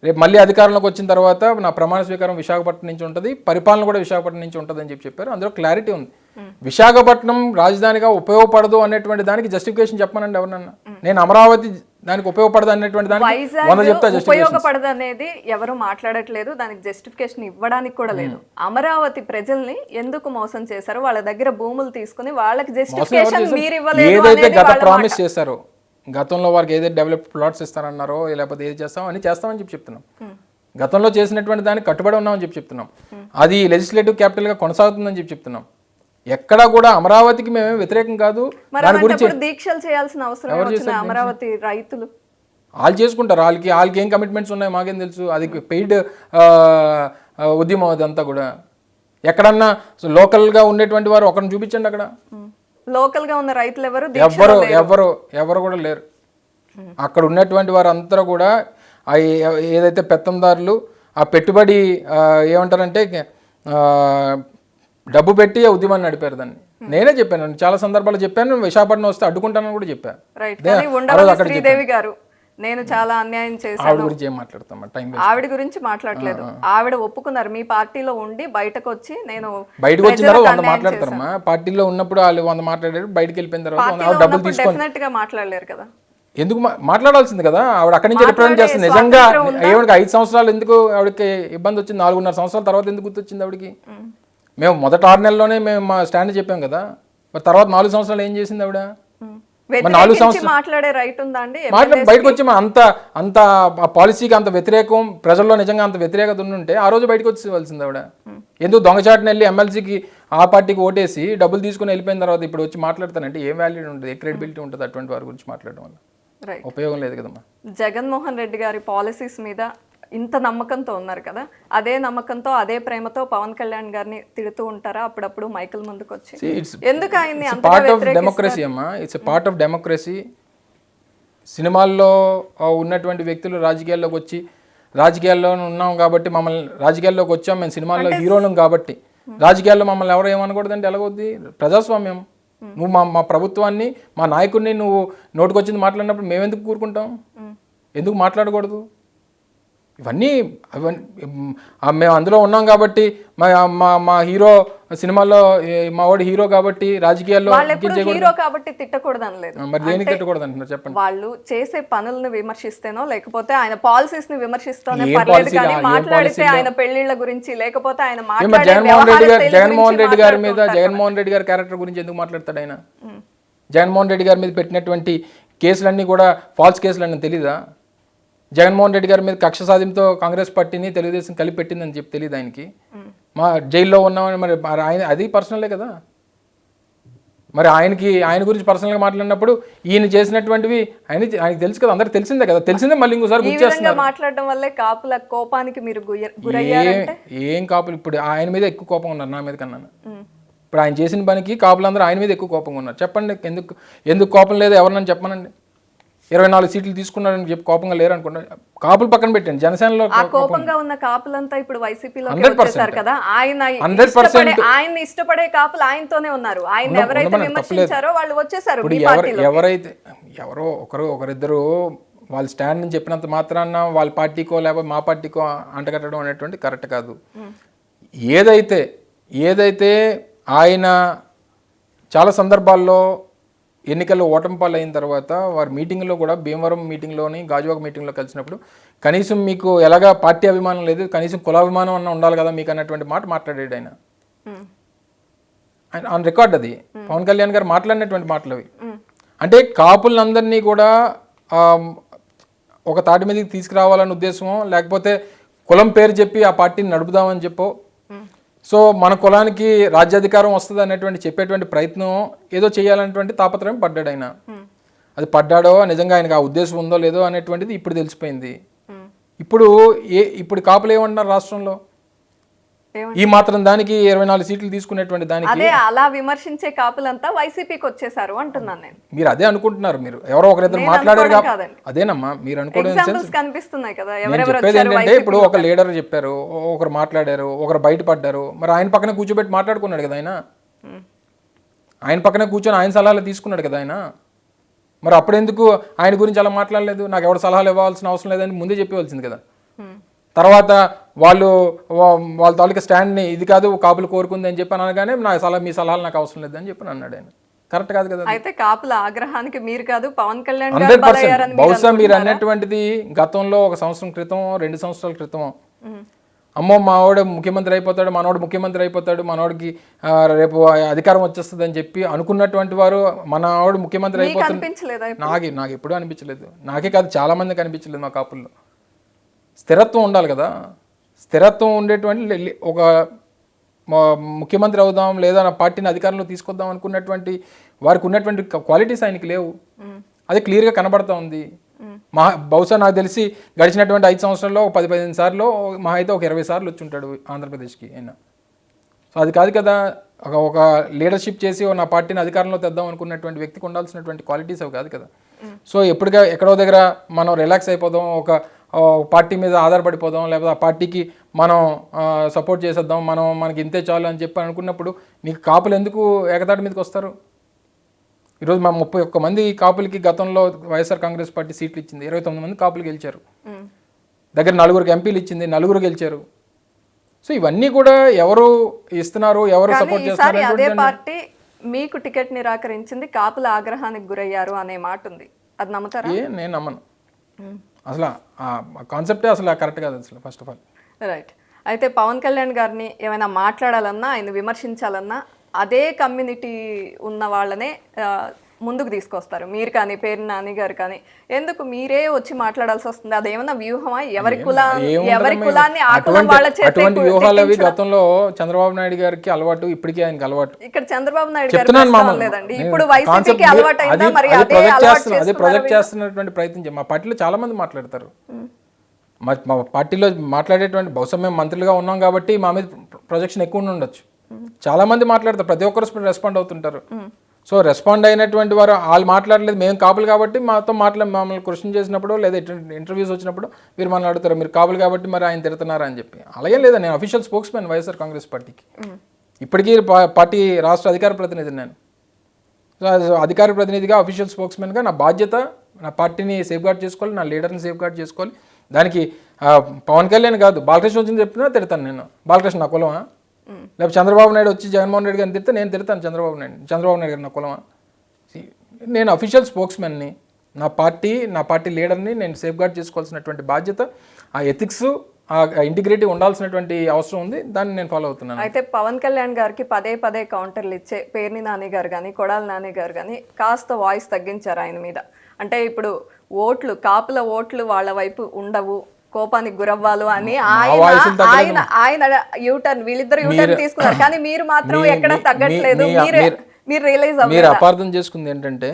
రేపు మళ్ళీ అధికారంలోకి వచ్చిన తర్వాత నా ప్రమాణ స్వీకారం విశాఖపట్నం నుంచి ఉంటుంది, పరిపాలన కూడా విశాఖపట్నం నుంచి ఉంటుంది అని చెప్పారు. అందులో క్లారిటీ ఉంది. విశాఖపట్నం రాజధానిగా ఉపయోగపడదు అనేటువంటి దానికి జస్టిఫికేషన్ చెప్పమనండి ఎవరన్నా. నేను అమరావతి దానికి ఉపయోగపడదు అనేటువంటి దానికి ఉపయోగపడదు అనేది ఎవరు మాట్లాడట్లేదు, దానికి జస్టిఫికేషన్ ఇవ్వడానికి కూడా లేదు. అమరావతి ప్రజల్ని ఎందుకు మోసం చేశారు, వాళ్ళ దగ్గర భూములు తీసుకుని వాళ్ళకి జస్టిఫికేషన్ మీరు ఇవ్వలేదు. ఏదైతే గత ప్రామిస్ చేశారో, గతంలో వారికి ఏదైతే డెవలప్ ప్లాట్స్ ఇస్తారన్నారో, లేకపోతే ఏది చేస్తామో అని చేస్తామని చెప్పి చెప్తున్నాం. గతంలో చేసినటువంటి దానికి కట్టుబడి ఉన్నామని చెప్పి చెప్తున్నాం. అది లెజిస్లేటివ్ క్యాపిటల్గా కొనసాగుతుందని చెప్పి చెప్తున్నాం. ఎక్కడా కూడా అమరావతికి మేమే వ్యతిరేకం కాదు. దాని గురించి దీక్షలు చేయాల్సిన అవసరం అమరావతి రైతులు వాళ్ళు చేసుకుంటారు. వాళ్ళకి ఏం కమిట్మెంట్స్ ఉన్నాయో మాకేం తెలుసు. అది పెయిడ్ ఉద్యమం అదంతా కూడా. ఎక్కడన్నా లోకల్గా ఉండేటువంటి వారు ఒకరిని చూపించండి. అక్కడ లోకల్ గా ఉన్న రైతులు ఎవరు కూడా లేరు. అక్కడ ఉన్నటువంటి వారు అందరూ కూడా ఏదైతే పెత్తందారులు ఆ పెట్టుబడి ఏమంటారంటే డబ్బు పెట్టి ఉద్యమాన్ని నడిపారు. దాన్ని నేనే చెప్పాను, చాలా సందర్భాలు చెప్పాను. విశాఖపట్నం వస్తే అడ్డుకుంటానని కూడా చెప్పాను. నేను చాలా అన్యాయం చేశాను, ఆవిడ గురించి ఏం మాట్లాడతాం, టైం ఆవిడ గురించి మాట్లాడలేదు. ఆవిడ ఒప్పుకున్నారు మీ పార్టీలో ఉండి బయటకు వచ్చి, నేను బయటకు వచ్చిన తర్వాత 100 మాట్లాడతారమ్మా. పార్టీలో ఉన్నప్పుడు వాళ్ళు 100 మాట్లాడారు, బయటకు వెళ్ళిపోయిన తర్వాత డబ్బులు తీసుకొని మాట్లాడలేరు కదా. ఎందుకు మాట్లాడాల్సింది కదా. ఆవిడ అక్కడి నుంచి రిప్రజెంట్ చేస్తుంది. నిజంగా ఏమిడికి 5 సంవత్సరాలు ఎందుకు ఆవిడకి ఇబ్బంది వచ్చింది, 4.5 సంవత్సరాల తర్వాత ఎందుకు గుర్తొచ్చింది ఆవిడకి? మేము మొదటి 6 నెలల్లోనే మేము మా స్టాండ్ చెప్పాం కదా. మరి తర్వాత 4 సంవత్సరాలు ఏం చేసింది ఆవిడ? 4 సంవత్సరాలు మాట్లాడే రైట్ ఉందా అండి? బయటకు వచ్చి అంత పాలసీకి అంత వ్యతిరేకం, ప్రజల్లో నిజంగా అంత వ్యతిరేకత ఉంటే ఆ రోజు బయటకు వచ్చేవాల్సింది ఆవిడ. ఎందుకు దొంగచాటుని వెళ్ళి ఎమ్మెల్సీకి ఆ పార్టీకి ఓటేసి డబ్బులు తీసుకుని వెళ్ళిపోయిన తర్వాత ఇప్పుడు వచ్చి మాట్లాడతానంటే ఏం వాల్యూ ఉంటుంది, ఏ క్రెడిబిలిటీ ఉంటుంది అటువంటి వారి గురించి మాట్లాడడం వల్ల? ఉపయోగం లేదు కదమ్మా. జగన్మోహన్ రెడ్డి గారి పాలసీస్ మీద ఇంత నమ్మకంతో ఉన్నారు కదా, అదే నమ్మకంతో అదే ప్రేమతో పవన్ కళ్యాణ్ గారిని తిడుతూ ఉంటారా అప్పుడప్పుడు మైకుల ముందుకు వచ్చి? ఎందుకు ఆయన్ని పార్ట్ ఆఫ్ డెమోక్రసీ అమ్మా, ఇట్స్ పార్ట్ ఆఫ్ డెమోక్రసీ. సినిమాల్లో ఉన్నటువంటి వ్యక్తులు రాజకీయాల్లోకి వచ్చి, రాజకీయాల్లో ఉన్నాం కాబట్టి మమ్మల్ని, రాజకీయాల్లోకి వచ్చాం మేము సినిమాల్లో హీరోలం కాబట్టి రాజకీయాల్లో మమ్మల్ని ఎవరు ఏమనకూడదంటే ఎలాగొద్ది? ప్రజాస్వామ్యం. నువ్వు మా ప్రభుత్వాన్ని, మా నాయకుడిని నువ్వు నోటుకొచ్చింది మాట్లాడినప్పుడు మేమెందుకు కూరుకుంటాం? ఎందుకు మాట్లాడకూడదు? ఇవన్నీ మేము అందులో ఉన్నాం కాబట్టి, మా హీరో సినిమాల్లో మా వాడు హీరో కాబట్టి రాజకీయాల్లో హీరో కాబట్టి తిట్టకూడదని లేదు. మరి దేనికి తిట్టకూడదు అంటున్నారు చెప్పండి? వాళ్ళు చేసే పనులను విమర్శిస్తేనో లేకపోతే ఆయన పాలసీస్ ని విమర్శిస్తేనే పర్లేదు, కానీ మాట్లాడితే ఆయన పెళ్లిళ్ళ గురించి లేకపోతే ఆయన జగన్మోహన్ రెడ్డి గారి క్యారెక్టర్ గురించి ఎందుకు మాట్లాడతాడు ఆయన? జగన్మోహన్ రెడ్డి గారి మీద పెట్టినటువంటి కేసులన్నీ కూడా ఫాల్స్ కేసులన్నీ తెలీదా? జగన్మోహన్ రెడ్డి గారి మీద కక్ష సాధింపుతో కాంగ్రెస్ పార్టీని తెలుగుదేశం కలిపి పెట్టిందని చెప్పి తెలియదు ఆయనకి? మా జైల్లో ఉన్నామని మరి ఆయన అది పర్సనలే కదా. మరి ఆయన గురించి పర్సనల్గా మాట్లాడినప్పుడు ఈయన చేసినటువంటివి ఆయనకి తెలుసు కదా, అందరికి తెలిసిందే కదా. తెలిసిందే మళ్ళీ ఇంకోసారి గుర్తు చేస్తున్నారు. మాట్లాడడం వల్లే కాపుల కోపానికి మీరు ఏం కాపులు? ఇప్పుడు ఆయన మీద ఎక్కువ కోపం ఉన్నారు నా మీద కన్నా. ఇప్పుడు ఆయన చేసిన పనికి కాపులందరూ ఆయన మీద ఎక్కువ కోపంగా ఉన్నారు. చెప్పండి ఎందుకు కోపం లేదు? ఎవరినని చెప్పమనండి. 24 సీట్లు తీసుకున్నారని చెప్పి కోపంగా లేరు అనుకుంటా. కాపులు పక్కన పెట్టండి, జనసేనలో కోపంగా ఉన్న కాపులంతా ఇప్పుడు వైసీపీలో వచ్చేసారు కదా. ఆయన ఇష్టపడే కాపులు ఆయనతోనే ఉన్నారు. ఆయన ఎవరైతే విమర్శించారో వాళ్ళు వచ్చేసారు. ఇప్పుడు ఎవరో ఒకరిద్దరు వాళ్ళ స్టాండ్ అని చెప్పినంత మాత్రాన వాళ్ళ పార్టీకో లేకపోతే మా పార్టీకో అంటగట్టడం అనేటువంటి కరెక్ట్ కాదు. ఏదైతే ఆయన చాలా సందర్భాల్లో ఎన్నికల్లో ఓటమి పాలు అయిన తర్వాత వారి మీటింగ్లో కూడా, భీమవరం మీటింగ్లోని గాజువాక మీటింగ్లో కలిసినప్పుడు కనీసం మీకు ఎలాగా పార్టీ అభిమానం లేదు, కనీసం కులాభిమానం అన్న ఉండాలి కదా మీకు అన్నటువంటి మాట మాట్లాడాడు ఆయన. ఆన్ రికార్డ్ అది పవన్ కళ్యాణ్ గారు మాట్లాడినటువంటి మాటలు అవి. అంటే కాపులందరినీ కూడా ఒక తాటి మీదకి తీసుకురావాలనే ఉద్దేశమో లేకపోతే కులం పేరు చెప్పి ఆ పార్టీని నడుపుదామని చెప్పో, సో మన కులానికి రాజ్యాధికారం వస్తుంది అనేటువంటి చెప్పేటువంటి ప్రయత్నం ఏదో చేయాలనేటువంటి తాపత్రయం పడ్డాడు ఆయన. అది పడ్డాడో నిజంగా ఆయనకు ఆ ఉద్దేశం ఉందో లేదో అనేటువంటిది ఇప్పుడు తెలిసిపోయింది. ఇప్పుడు కాపులు ఏమంటున్నారు రాష్ట్రంలో? ఈ మాత్రం దానికి 24 సీట్లు తీసుకునేటువంటి దానికి అదే అలా విమర్శించే కాపులంతా వైసీపీకి వచ్చేసారు అంటున్నాను నేను. మీరు అదే అనుకుంటున్నారు. మీరు ఎవరో ఒకరిద్దరు మాట్లాడారు కాదండి. అదేనమ్మా మీరు అనుకోవడం ఎగ్జాంపుల్స్ కనిపిస్తున్నాయి కదా, నేను ఎవరెవరు చెప్పేది వచ్చారు ఏంటంటే ఇప్పుడు ఒక లీడర్ చెప్పారు, ఒకరు మాట్లాడారు, ఒకరు బయటపడ్డారు, మరి ఆయన పక్కన కూర్చోబెట్టి మాట్లాడుకున్నాడు కదా ఆయన పక్కన కూర్చొని ఆయన సలహాలు తీసుకున్నాడు కదా ఆయన. మరి అప్పుడు ఎందుకు ఆయన గురించి అలా మాట్లాడలేదు, నాకు ఎవరు సలహాలు ఇవ్వాల్సిన అవసరం లేదని ముందే చెప్పవలసింది కదా. తర్వాత వాళ్ళ తాలూకా స్టాండ్ని ఇది కాదు కాపులు కోరుకుంది అని చెప్పి అనగానే మీ సలహాలు నాకు అవసరం లేదని చెప్పి అన్నాడు ఆయన. కరెక్ట్ కాదు కదా. అయితే కాపుల ఆగ్రహానికి మీరు కాదు పవన్ కళ్యాణ్ 100%. బహుశా మీరు అన్నటువంటిది గతంలో 1 సంవత్సరం క్రితం 2 సంవత్సరాల క్రితం అమ్మో మావాడు ముఖ్యమంత్రి అయిపోతాడు, మనవాడు ముఖ్యమంత్రి అయిపోతాడు, మనవాడికి రేపు అధికారం వచ్చేస్తుంది అని చెప్పి అనుకున్నటువంటి వారు మనవాడు ముఖ్యమంత్రి అయిపోతుంది నాకు ఎప్పుడూ అనిపించలేదు. నాకే కాదు చాలా మందికి అనిపించలేదు. మా కాపుల్లో స్థిరత్వం ఉండాలి కదా. స్థిరత్వం ఉండేటువంటి ఒక ముఖ్యమంత్రి అవుదాం లేదా నా పార్టీని అధికారంలో తీసుకొద్దాం అనుకున్నటువంటి వారికి ఉన్నటువంటి క్వాలిటీస్ ఆయనకి లేవు. అది క్లియర్గా కనబడతా ఉంది. బహుశా నాకు తెలిసి గడిచినటువంటి 5 సంవత్సరాల్లో 10-15 సార్లు మహా అయితే 20 సార్లు వచ్చి ఉంటాడు ఆంధ్రప్రదేశ్కి ఆయన. సో అది కాదు కదా, ఒక లీడర్షిప్ చేసి నా పార్టీని అధికారంలో తెద్దాం అనుకున్నటువంటి వ్యక్తికి ఉండాల్సినటువంటి క్వాలిటీస్ అవి కాదు కదా. సో ఎక్కడో దగ్గర మనం రిలాక్స్ అయిపోదాం, ఒక పార్టీ మీద ఆధారపడిపోదాం, లేకపోతే ఆ పార్టీకి మనం సపోర్ట్ చేసేద్దాం, మనకి ఇంతే చాలు అని చెప్పి అనుకున్నప్పుడు నీకు కాపులు ఎందుకు ఏకతాటి మీదకి వస్తారు? ఈరోజు మా 31 మంది కాపులకి గతంలో వైఎస్ఆర్ కాంగ్రెస్ పార్టీ సీట్లు ఇచ్చింది, 29 మంది కాపులు గెలిచారు. దగ్గర 4 ఎంపీలు ఇచ్చింది, 4 గెలిచారు. సో ఇవన్నీ కూడా ఎవరు ఇస్తున్నారు, ఎవరు సపోర్ట్ చేస్తున్నారు? అదే పార్టీ మీకు టికెట్ నిరాకరించింది, కాపుల ఆగ్రహానికి గురయ్యారు అనే మాట ఉంది, అది నమ్ముతారా? నేను నమ్మను. అసలు ఆ కాన్సెప్టే అసలు కరెక్ట్ కాదు అసలు ఫస్ట్ ఆఫ్ ఆల్. రైట్. అయితే పవన్ కళ్యాణ్ గారిని ఏమైనా మాట్లాడాలన్నా, ఆయన విమర్శించాలన్నా అదే కమ్యూనిటీ ఉన్న వాళ్ళనే ముందుకు తీసుకొస్తారు. మీరు కానీ పేరు నాని గారు కానీ ఎందుకు మీరే వచ్చి మాట్లాడాల్సి వస్తుంది? అదేమన్నా వ్యూహమా? ఎవరి కులాన్ని ఆ కులం వాళ్ళ అటువంటి వ్యూహాలు అవి గతంలో చంద్రబాబు నాయుడు గారికి అలవాటు, ఇప్పటికీ ఆయనకి అలవాటు. ఇక్కడ చంద్రబాబు నాయుడు గారు లేదండి, ఇప్పుడు వైసీపీకి అలవాటు అయిందా? మరి అదే ప్రొజెక్ట్ చేస్తున్నటువంటి ప్రయత్నం మా పార్టీలో చాలా మంది మాట్లాడతారు. మా పార్టీలో మాట్లాడేటువంటి బహుశా మేము మంత్రులుగా ఉన్నాం కాబట్టి మా మీద ప్రొజెక్షన్ ఎక్కువ ఉండొచ్చు. చాలా మంది మాట్లాడతారు, ప్రతి ఒక్కరు రెస్పాండ్ అవుతుంటారు. సో రెస్పాండ్ అయినటువంటి వారు వాళ్ళు మాట్లాడలేదు, మేము కాపులు కాబట్టి మాతో మమ్మల్ని క్వశ్చన్ చేసినప్పుడు లేదా ఇంటర్వ్యూస్ వచ్చినప్పుడు మీరు మనల్ని అడుగుతారు, మీరు కాపులు కాబట్టి మరి ఆయన తిడుతున్నారా అని చెప్పి. అలాగే లేదా, నేను official spokes man YSR Congress పార్టీకి. ఇప్పటికీ పార్టీ రాష్ట్ర అధికార ప్రతినిధి నేను. సో అధికార ప్రతినిధిగా అఫీషియల్ స్పోక్స్ మ్యాన్గా నా బాధ్యత నా పార్టీని సేఫ్ గార్డ్ చేసుకోవాలి, నా లీడర్ని సేఫ్ గార్డ్ చేసుకోవాలి. దానికి పవన్ కళ్యాణ్ కాదు, బాలకృష్ణ వచ్చింది చెప్తున్నా తిడతాను నేను. బాలకృష్ణ నా కులమా? లేకపోతే చంద్రబాబు నాయుడు వచ్చి జగన్మోహన్ రెడ్డి గారిని తిడితే నేను తిడతాను చంద్రబాబు నాయుడు గారు నా కులమా? నేను అఫీషియల్ స్పోక్స్ మ్యాన్ని, నా పార్టీ లీడర్ని నేను సేఫ్ గార్డ్ చేసుకోవాల్సినటువంటి బాధ్యత, ఆ ఎథిక్స్, ఆ ఇంటిగ్రిటీ ఉండాల్సినటువంటి అవసరం ఉంది. దాన్ని నేను ఫాలో అవుతున్నాను. అయితే పవన్ కళ్యాణ్ గారికి పదే కౌంటర్లు ఇచ్చే పేర్ని నాని గారు కానీ కొడాలి నాని గారు కానీ కాస్త వాయిస్ తగ్గించారు ఆయన మీద. అంటే ఇప్పుడు కాపుల ఓట్లు వాళ్ళ వైపు ఉండవు, కోపానికి గురవ్వాలి అని ఆయన యూటర్న్, వీళ్ళిద్దరు యూటర్న్ తీసుకున్నారు. కానీ మీరు మాత్రం ఎక్కడ తగ్గట్లేదు. మీరు రియలైజ్ మీరు అపార్థం చేసుకుంది ఏంటంటే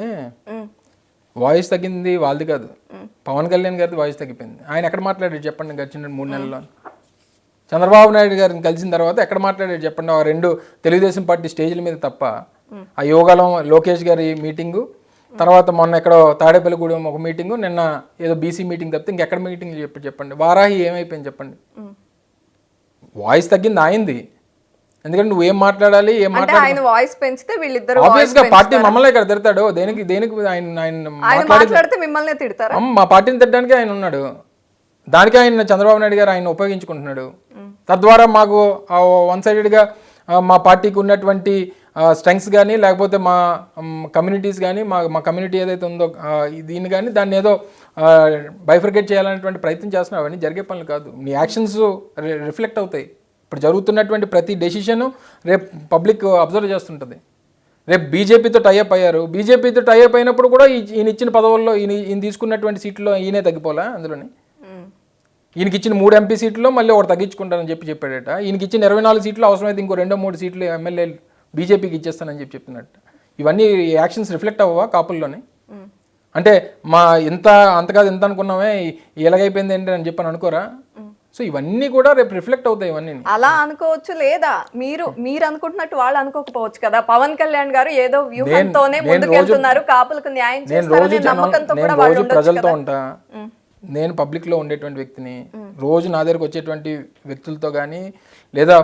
వాయిస్ తగ్గింది వాళ్ళది కాదు, పవన్ కళ్యాణ్ గారిది వాయిస్ తగ్గిపోయింది. ఆయన ఎక్కడ మాట్లాడాడు చెప్పండి గడిచిన 3 నెలల్లో? చంద్రబాబు నాయుడు గారిని కలిసిన తర్వాత ఎక్కడ మాట్లాడాడు చెప్పండి? 2 తెలుగుదేశం పార్టీ స్టేజ్ల మీద తప్ప. ఆ యోగాలం లోకేష్ గారి మీటింగు, తర్వాత మొన్న ఎక్కడో తాడేపల్లిగూడెం ఒక మీటింగు, నిన్న ఏదో బీసీ మీటింగ్ తప్పితే ఇంకెక్కడ మీటింగ్ చెప్పండి. వారాహి ఏమైపోయింది చెప్పండి? వాయిస్ తగ్గింది ఆయనది. ఎందుకంటే నువ్వేం మాట్లాడాలి, ఏం మాట్లాడాలి, వాయిస్ పెంచితే వీళ్ళిద్దరు ఆబ్వియస్గా పార్టీ మమ్మల్ని ఇక్కడ తిడతాడు. దేనికి ఆయన మాట్లాడితే మిమ్మల్ని తిడతారు. మా పార్టీని తిట్టడానికి ఆయన ఉన్నాడు. దానికి ఆయన చంద్రబాబు నాయుడు గారు ఆయన ఉపయోగించుకుంటున్నాడు. తద్వారా మాకు వన్ సైడెడ్గా మా పార్టీకి ఉన్నటువంటి స్ట్రెంగ్స్ కానీ లేకపోతే మా కమ్యూనిటీస్ కానీ మా కమ్యూనిటీ ఏదైతే ఉందో దీన్ని కానీ దాన్ని ఏదో బైఫర్కేట్ చేయాలనేటువంటి ప్రయత్నం చేస్తున్నాం. అవన్నీ జరిగే పనులు కాదు. నీ యాక్షన్స్ రిఫ్లెక్ట్ అవుతాయి. ఇప్పుడు జరుగుతున్నటువంటి ప్రతి డెసిషను రేపు పబ్లిక్ అబ్జర్వ్ చేస్తుంటుంది. రేపు బీజేపీతో టైఅప్ అయ్యారు, బీజేపీతో టైఅప్ అయినప్పుడు కూడా ఈయన ఇచ్చిన పదవుల్లో ఈయన తీసుకున్నటువంటి సీట్లో ఈయనే తగ్గిపోలే. అందులోని ఈయనకి ఇచ్చిన 3 ఎంపీ సీట్లో మళ్ళీ ఒకటి తగ్గించుకుంటానని చెప్పాడట. ఈయనకి ఇచ్చిన 24 సీట్లు అవసరమైతే ఇంకో 2-3 సీట్లు ఎమ్మెల్యేలు బీజేపీకి ఇచ్చేస్తానని చెప్పినట్టు. ఇవన్నీ యాక్షన్స్ రిఫ్లెక్ట్ అవ్వవా కాపుల్లోనే? అంటే మా అంత కాదు ఇంత అనుకున్నామే ఎలాగైపోయింది ఏంటి అని చెప్పని అనుకోరా? సో ఇవన్నీ కూడా రేపు రిఫ్లెక్ట్ అవుతాయి ఇవన్నీ. అలా అనుకోవచ్చు, లేదా మీరు అనుకుంటున్నట్టు వాళ్ళు అనుకోకపోవచ్చు కదా. పవన్ కళ్యాణ్ గారు ఏదో వ్యూహంతోనే ముందుకెళ్తున్నారు, కాపులకు న్యాయం చేస్తారనే నమ్మకంతో కూడా వాళ్ళు ఉండొచ్చు ప్రజలతో కదా. ఉంటా, నేను పబ్లిక్ లో ఉండేటువంటి వ్యక్తిని, రోజు నా దగ్గరకు వచ్చేటువంటి వ్యక్తులతో కానీ లేదా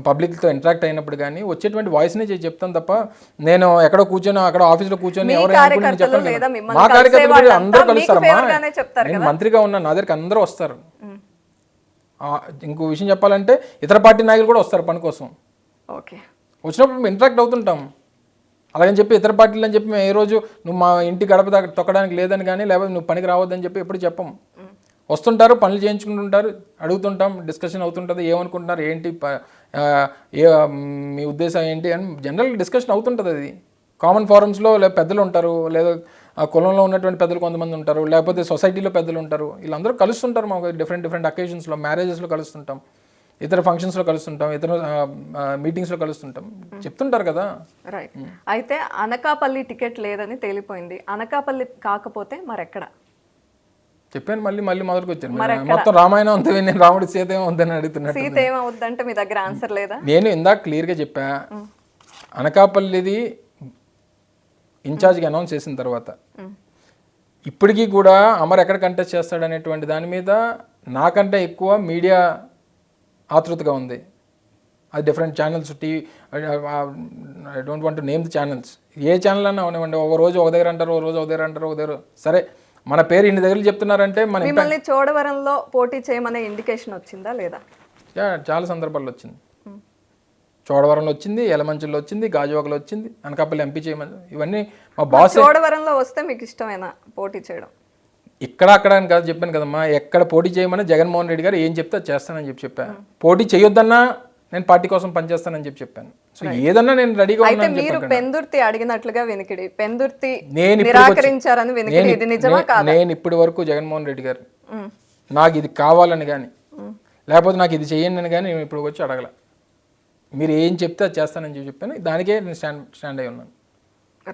పబ్లిక్ తో ఇంటరాక్ట్ అయినప్పుడు కానీ వచ్చేటువంటి వాయిస్ నే చెప్తాను తప్ప నేను ఎక్కడో కూర్చొని అక్కడ ఆఫీస్ లో కూర్చొని ఎవరైనా చెప్పాను కదా. మా కార్యకర్తలు అందరూ కలుస్తారమ్మా. నేను మంత్రిగా ఉన్నా, నా దగ్గరికి అందరూ వస్తారు. ఇంకో విషయం చెప్పాలంటే ఇతర పార్టీ నాయకులు కూడా వస్తారు పని కోసం. ఓకే, వచ్చినప్పుడు ఇంటరాక్ట్ అవుతుంటాం. అలాగని చెప్పి ఇతర పార్టీలు అని చెప్పి మేము ఏ రోజు నువ్వు మా ఇంటి గడప దగ్గర తొక్కడానికి లేదని కానీ లేకపోతే నువ్వు పనికి రావద్దని చెప్పి ఎప్పుడు చెప్పం. వస్తుంటారు, పనులు చేయించుకుంటుంటారు, అడుగుతుంటాం, డిస్కషన్ అవుతుంటుంది, ఏమనుకుంటున్నారు ఏంటి, మీ ఉద్దేశం ఏంటి అని జనరల్ డిస్కషన్ అవుతుంటుంది. అది కామన్ ఫారమ్స్లో పెద్దలు ఉంటారు, లేదా ఆ కులంలో ఉన్నటువంటి పెద్దలు కొంతమంది ఉంటారు, లేకపోతే సొసైటీలో పెద్దలు ఉంటారు, వీళ్ళందరూ కలుస్తుంటారు. మాకు డిఫరెంట్ అకేషన్స్లో, మ్యారేజెస్లో కలుస్తుంటాం, ఇతర ఫంక్షన్స్లో కలుస్తుంటాం, ఇతర మీటింగ్స్లో కలుస్తుంటాం, చెప్తుంటారు కదా. రైట్. అయితే అనకాపల్లి టికెట్ లేదని తేలిపోయింది. అనకాపల్లి కాకపోతే మరెక్కడ? చెప్పాను, మళ్ళీ మొదలుకు వచ్చాను. మొత్తం రామాయణం అంతే, నేను రాముడి సీత ఏమవుద్దని అడుగుతున్నాను. సీత ఏమవుద్దంటే మీ దగ్గర ఆన్సర్ లేదా? నేను ఇందాక క్లియర్గా చెప్పా, అనకాపల్లిది ఇన్ఛార్జ్గా అనౌన్స్ చేసిన తర్వాత ఇప్పటికీ కూడా అమర్ ఎక్కడ కంటెస్ట్ చేస్తాడు అనేటువంటి దాని మీద నాకంటే ఎక్కువ మీడియా ఆతృతగా ఉంది. అది different channels, TV, I don't want to name the channels, A channel అన్నా అవనివ్వండి, ఒక రోజు ఒక దగ్గర అంటారు, ఒక రోజు ఒక దగ్గర అంటారు, ఒక దగ్గర. సరే, మన పేరు ఇన్ని దగ్గర చెప్తున్నారంటే మన మిమ్మల్ని చోడవరంలో పోటీ చేయమనే ఇండికేషన్ వచ్చిందా లేదా? చాలా సందర్భాల్లో వచ్చింది. చోడవరంలో వచ్చింది, యలమంచిలో వచ్చింది, గాజువాకలో వచ్చింది, అనకాపల్లి ఎంపీ చేయమని. ఇవన్నీ మా బాస్. చోడవరంలో వస్తే మీకు ఇష్టమేనా పోటీ చేయడం? ఇక్కడ అక్కడ అని కాదు, చెప్పాను కదమ్మా, ఎక్కడ పోటీ చేయమని జగన్మోహన్ రెడ్డి గారు ఏం చెప్తే చేస్తానని చెప్పాను. పోటీ చేయొద్దన్నా నేను పార్టీ కోసం పనిచేస్తానని చెప్పాను. సో ఏదన్నా నేను రెడీగా ఉన్నాను. మీరు పెందుర్తి అడిగినట్లుగా వినికిడి, పెందుర్తి నిరాకరించారని వినికిడి, ఇది నిజమా కాదా? నేను ఇప్పటి వరకు జగన్మోహన్ రెడ్డి గారు నాకు ఇది కావాలని కానీ లేకపోతే నాకు ఇది చేయండి అని కానీ నేను ఇప్పుడు వచ్చి అడగల. మీరు ఏం చెప్తే అది చేస్తానని చెప్పాను, దానికే నేను స్టాండ్ అయి ఉన్నాను.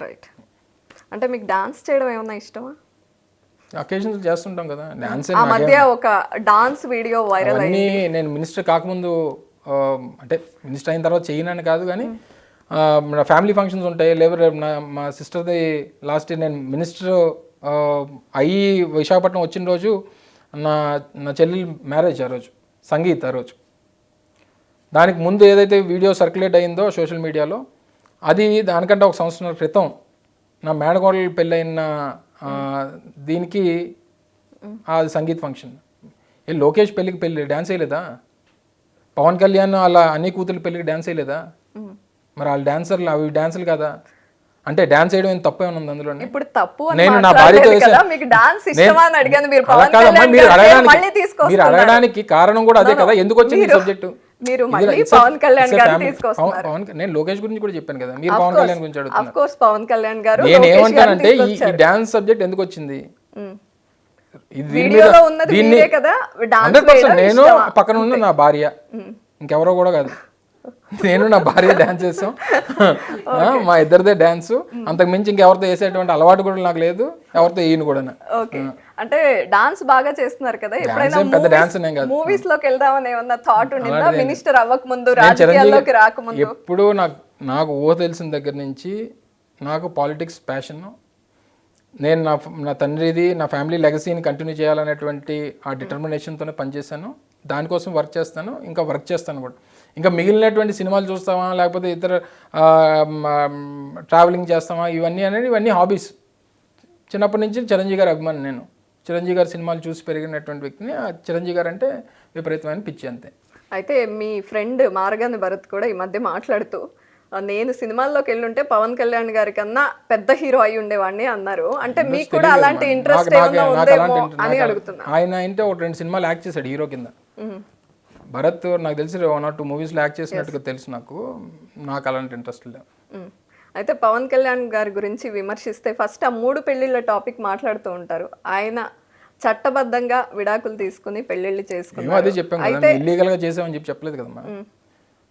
రైట్. అంటే మీకు డాన్స్ చేయడం ఏమన్నా ఇష్టమా? అకేషన్స్ చేస్తుంటాం కదా డాన్స్. ఆ మధ్య ఒక డాన్స్ వీడియో వైరల్ అయ్యింది. నేను మినిస్టర్ కాకముందు, అంటే మినిస్టర్ అయిన తర్వాత చేయనని కాదు కానీ నా ఫ్యామిలీ ఫంక్షన్స్ ఉంటాయి. లేకపోతే మా సిస్టర్ది లాస్ట్ ఇయర్ నేను మినిస్టర్ అయ్యి విశాఖపట్నం వచ్చిన రోజు నా చెల్లెలు మ్యారేజ్, ఆ రోజు సంగీత్, ఆ రోజు. దానికి ముందు ఏదైతే వీడియో సర్క్యులేట్ అయిందో సోషల్ మీడియాలో, అది దానికంటే ఒక సంవత్సరం క్రితం నా మేనకోడలు పెళ్ళైన దీనికి అది సంగీత్ ఫంక్షన్. లోకేష్ పెళ్ళి డ్యాన్స్ వేయలేదా? పవన్ కళ్యాణ్ అలా అన్ని కూతురు పెళ్ళికి డ్యాన్స్ వేయలేదా? మరి వాళ్ళు డాన్సర్లు, అవి డాన్సులు కదా. అంటే డాన్స్ వేయడం ఏం తప్పే ఉంది అందులో? ఇప్పుడు తప్పు నేను నా భార్యతో మీరు అడగడానికి కారణం కూడా అదే కదా. ఎందుకు వచ్చింది సబ్జెక్టు? నేను లోకేష్ గురించి కూడా చెప్పాను కదా, మీరు పవన్ కళ్యాణ్ గురించి అడుగుతున్నారు. నేను ఏమంటానంటే ఈ డాన్స్ సబ్జెక్ట్ ఎందుకు వచ్చింది? నేను పక్కన ఉన్న నా భార్య, ఇంకెవరో కూడా కాదు, నేను నా భార్య డాన్స్ చేస్తాం, మా ఇద్దరిదే డాన్స్. అంతకు మించి ఇంకెవరితో వేసేటువంటి అలవాటు కూడా నాకు లేదు, ఎవరితో ఈయన కూడా. అంటే డాన్స్ బాగా చేస్తున్నారు కదా, ఎప్పుడైనా మూవీస్ లోకి వెళ్దామని ఏమన్నా థాట్ ఉండిందా? మినిస్టర్ అవ్వక ముందు, రాజకీయాల్లోకి రాకముందు? ఎప్పుడు నాకు ఊహ తెలిసిన దగ్గర నుంచి నాకు పాలిటిక్స్ ప్యాషన్. నేను నా తండ్రిది, నా ఫ్యామిలీ లెగసీని కంటిన్యూ చేయాలనేటువంటి ఆ డిటర్మినేషన్తోనే పనిచేశాను. దానికోసం వర్క్ చేస్తాను, ఇంకా వర్క్ చేస్తాను కూడా. ఇంకా మిగిలినటువంటి సినిమాలు చూస్తామా, లేకపోతే ఇతర ట్రావెలింగ్ చేస్తామా, ఇవన్నీ హాబీస్. చిన్నప్పటి నుంచి చిరంజీవి గారి అభిమాని నేను. చిరంజీవి గారి సినిమాలు చూసి పెరిగినటువంటి వ్యక్తిని. చిరంజీవి గారు అంటే విపరీతమైన పిచ్చి, అంతే. అయితే మీ ఫ్రెండ్ మార్గాని భరత్ కూడా ఈ మధ్య మాట్లాడుతూ, నేను సినిమాల్లోకి వెళ్ళుంటే పవన్ కళ్యాణ్ గారి కన్నా పెద్ద హీరో అయి ఉండేవాడిని అన్నారు. అంటే మీకు కూడా అలాంటి ఇంట్రెస్ట్ అని అడుగుతున్నా. ఆయన అంటే ఒక 2 సినిమాలు యాక్ట్ చేశాడు హీరో కింద. భరత్ నాకు తెలిసి 1 or 2 మూవీస్లో యాక్ట్ చేసినట్టుగా తెలుసు నాకు అలాంటి ఇంట్రెస్ట్ లేదు. అయితే పవన్ కళ్యాణ్ గారి గురించి విమర్శిస్తే ఫస్ట్ ఆ 3 పెళ్లిళ్ళ టాపిక్ మాట్లాడుతూ ఉంటారు. ఆయన చట్టబద్ధంగా విడాకులు తీసుకుని పెళ్లిళ్ళు చేసుకున్నారు. అదే చెప్పాం కదా, ఇల్లీగల్ గా చేసామని చెప్పి చెప్పలేదు కదా.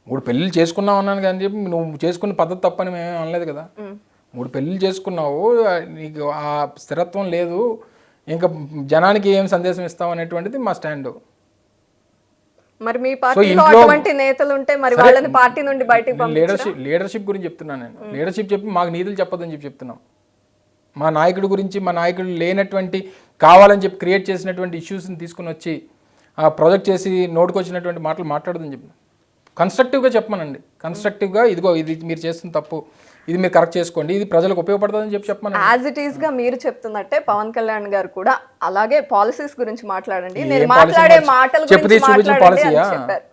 3 పెళ్లిళ్ళు చేసుకున్నావు అన్నాను కానీ చెప్పి నువ్వు చేసుకున్న పద్ధతి తప్పని మేము అనలేదు కదా. 3 పెళ్లిళ్ళు చేసుకున్నావు, నీకు ఆ స్థిరత్వం లేదు, ఇంకా జనానికి ఏం సందేశం ఇస్తావు అనేటువంటిది మా స్టాండ్. మరి మీ పార్టీలో అటువంటి నేతలు ఉంటే మరి వాళ్ళని పార్టీ నుండి బయటికి లీడర్షిప్ గురించి చెప్తున్నాను నేను. లీడర్షిప్ చెప్పి మాకు నీతులు చెప్పొద్దని చెప్పి చెప్తున్నాం. మా నాయకుడి గురించి, మా నాయకుడు లేనటువంటి కావాలని చెప్పి క్రియేట్ చేసినటువంటి ఇష్యూస్ని తీసుకుని వచ్చి ప్రొజెక్ట్ చేసి నోటుకు వచ్చినటువంటి మాటలు మాట్లాడదని చెప్పి కన్స్ట్రక్టివ్గా చెప్పమనండి. కన్స్ట్రక్టివ్గా ఇదిగో ఇది మీరు చేస్తున్న తప్పు, ఇది మీరు కరెక్ట్ చేసుకోండి, ఇది ప్రజలకు ఉపయోగపడుతుందని చెప్పి చెప్పమని. యాజ్ ఇట్ ఈస్ గా మీరు చెప్తున్నట్టే పవన్ కళ్యాణ్ గారు కూడా అలాగే పాలసీస్ గురించి మాట్లాడండి, నేను మాట్లాడే మాటల గురించి మాట్లాడండి అని చెప్పారు.